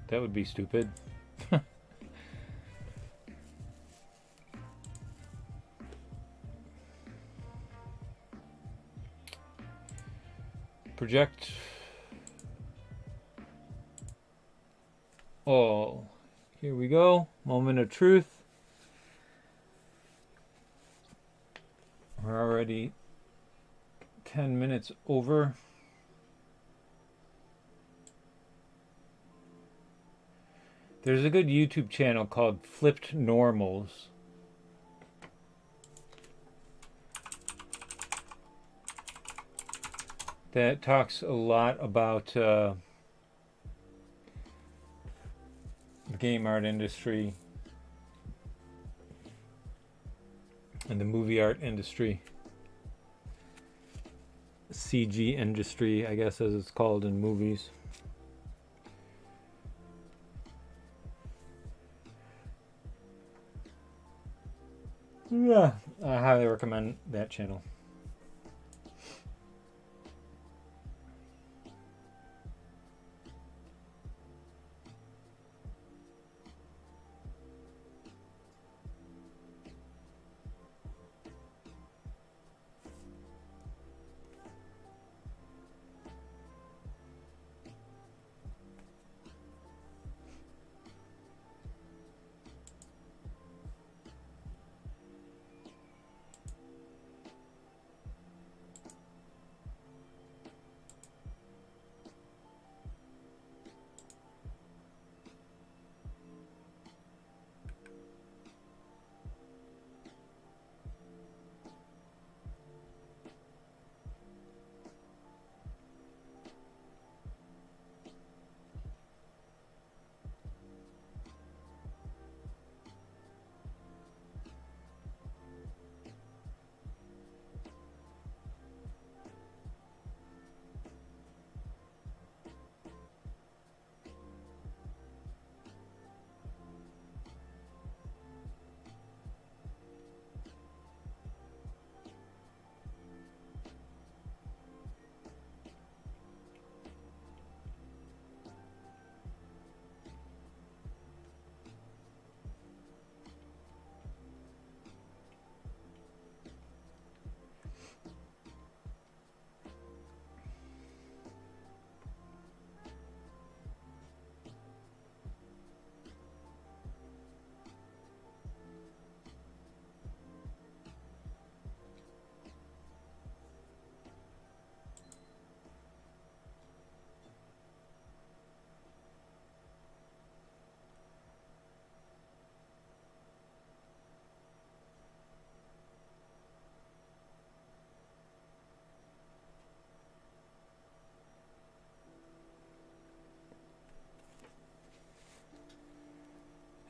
Speaker 1: that would be stupid. Project all. Here we go. Moment of truth. We're already 10 minutes over. There's a good YouTube channel called Flipped Normals. That talks a lot about the game art industry and the movie art industry. CG industry, I guess, as it's called in movies. Yeah, I highly recommend that channel.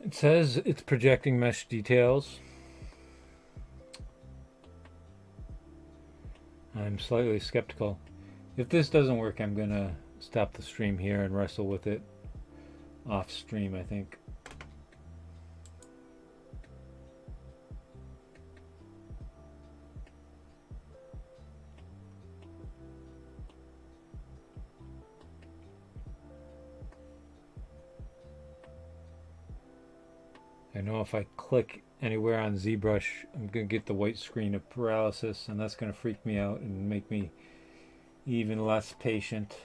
Speaker 1: It says it's projecting mesh details. I'm slightly skeptical. If this doesn't work, I'm gonna stop the stream here and wrestle with it off stream, I think. I know if I click anywhere on Zbrush, I'm going to get the white screen of paralysis, and that's going to freak me out and make me even less patient.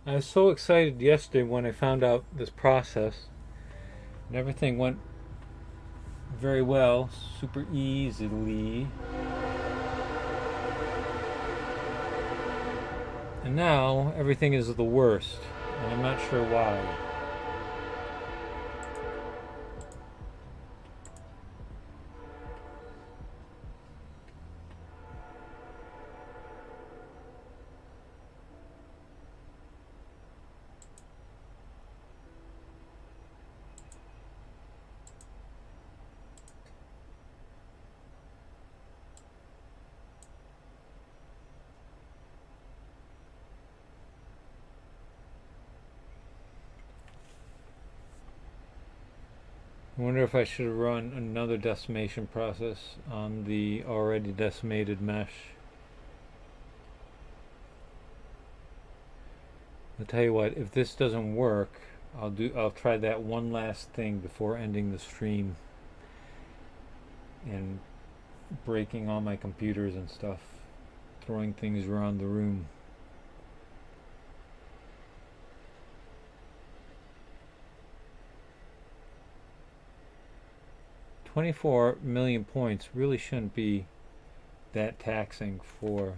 Speaker 1: I was so excited yesterday when I found out this process, and everything went very well, super easily. And now everything is the worst, and I'm not sure why. I wonder if I should run another decimation process on the already decimated mesh. I'll tell you what, if this doesn't work, I'll try that one last thing before ending the stream and breaking all my computers and stuff, throwing things around the room. $24 million points really shouldn't be that taxing for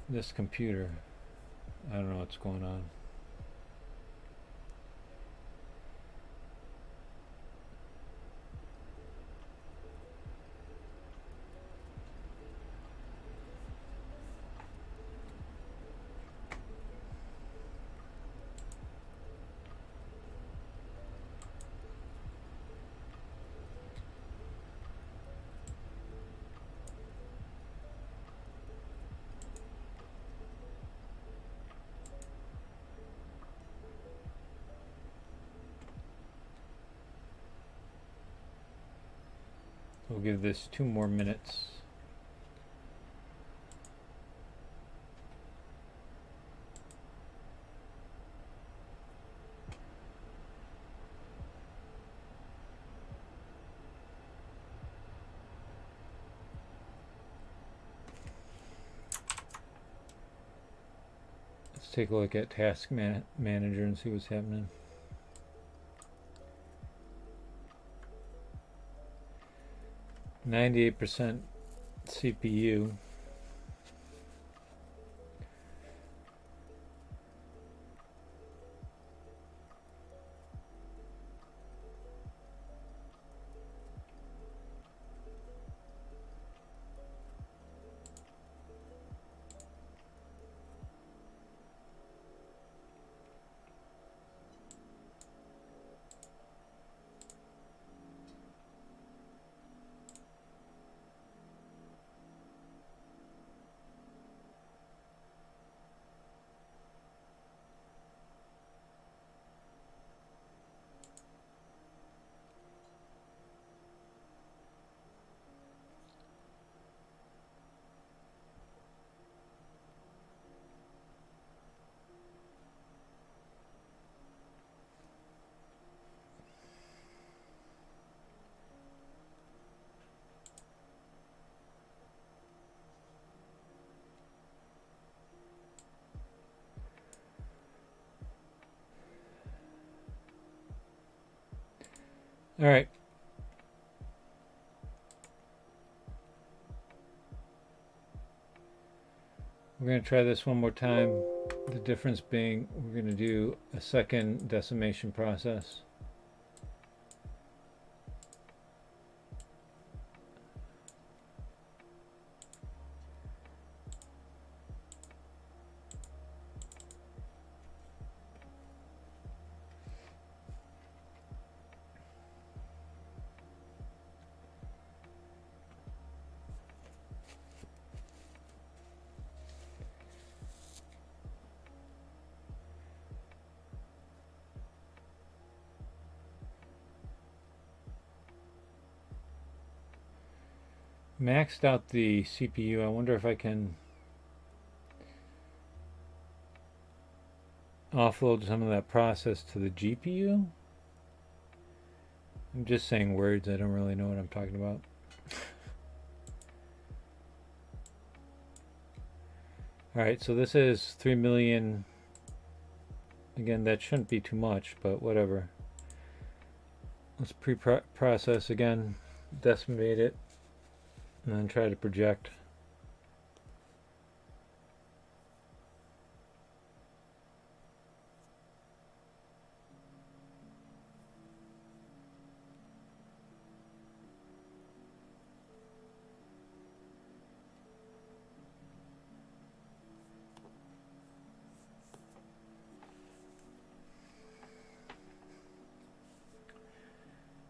Speaker 1: this computer. I don't know what's going on. We'll give this 2 more minutes. Let's take a look at Task Manager and see what's happening. 98% CPU. All right. We're going to try this one more time. The difference being we're going to do a second decimation process. Maxed out the CPU. I wonder if I can offload some of that process to the GPU. I'm just saying words. I don't really know what I'm talking about. Alright, so this is 3 million. Again, that shouldn't be too much, but whatever. Let's pre-process again, decimate it, and then try to project.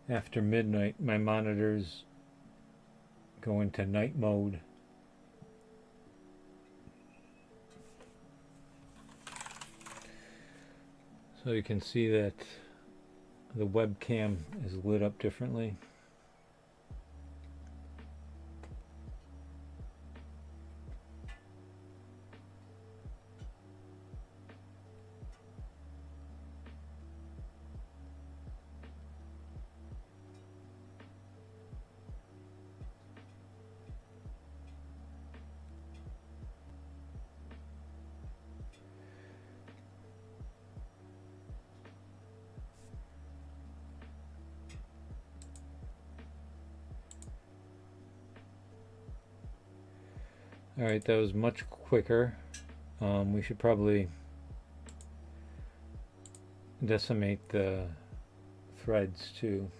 Speaker 1: After midnight, my monitors go into night mode. So you can see that the webcam is lit up differently. Alright, that was much quicker. We should probably decimate the threads too.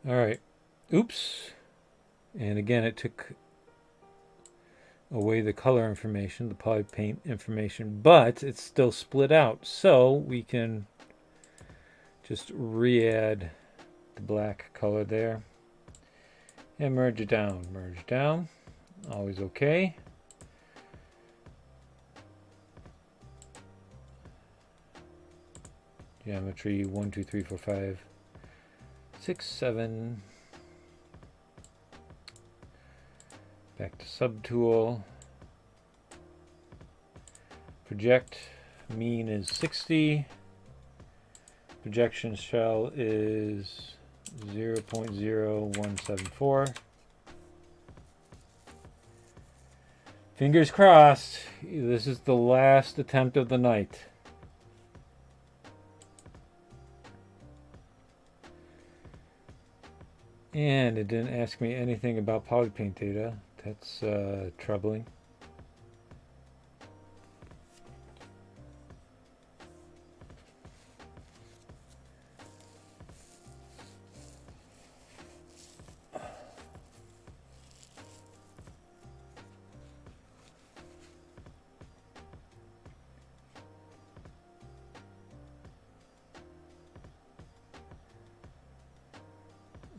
Speaker 1: Alright, oops. And again, it took away the color information, the poly paint information, but it's still split out. So we can just re-add the black color there and merge it down. Merge down, always okay. Geometry 1, 2, 3, 4, 5, 6, 7. Back to subtool. Project mean is 60. Projection shell is 0.0174. Fingers crossed. This is the last attempt of the night. And it didn't ask me anything about polypaint data. That's troubling.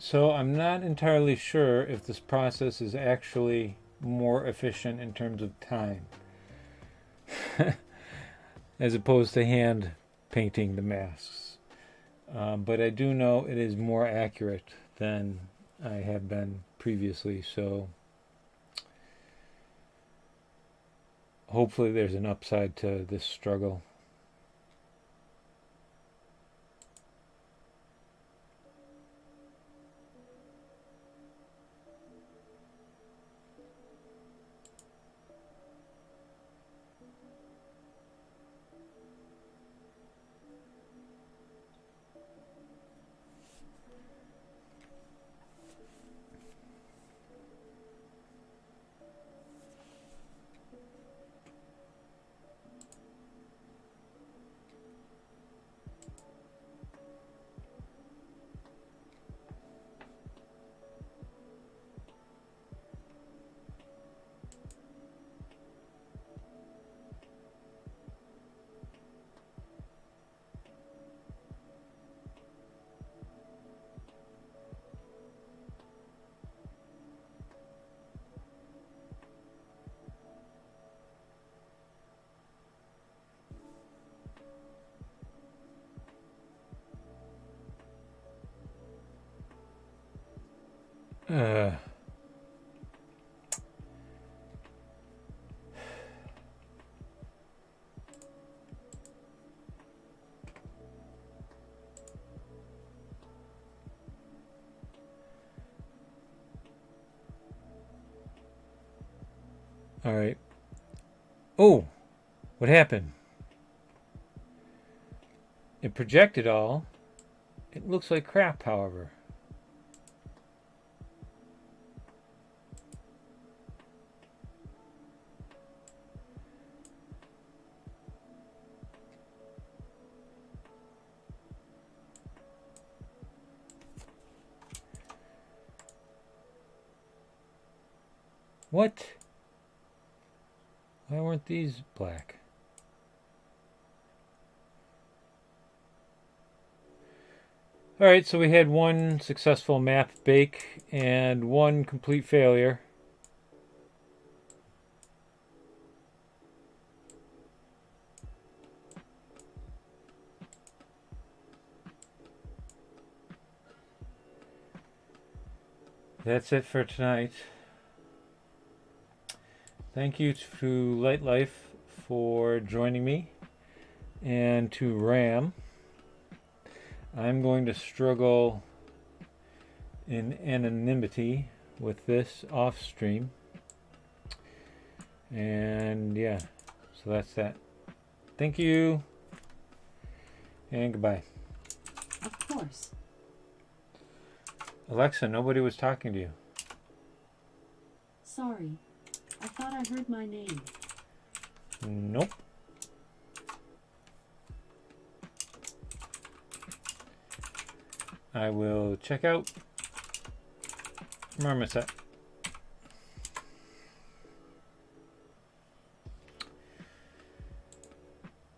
Speaker 1: So I'm not entirely sure if this process is actually more efficient in terms of time as opposed to hand painting the masks. But I do know it is more accurate than I have been previously, so hopefully there's an upside to this struggle. Uh, all right. Oh, what happened? It projected all. It looks like crap, however. What? Why weren't these black? Alright, so we had one successful map bake and one complete failure. That's it for tonight. Thank you to Light Life for joining me, and to Ram. I'm going to struggle in anonymity with this off stream. And yeah, so that's that. Thank you, and goodbye.
Speaker 3: Of course.
Speaker 1: Alexa, nobody was talking to you.
Speaker 3: Sorry. I thought I heard my name.
Speaker 1: Nope. I will check out Marmoset.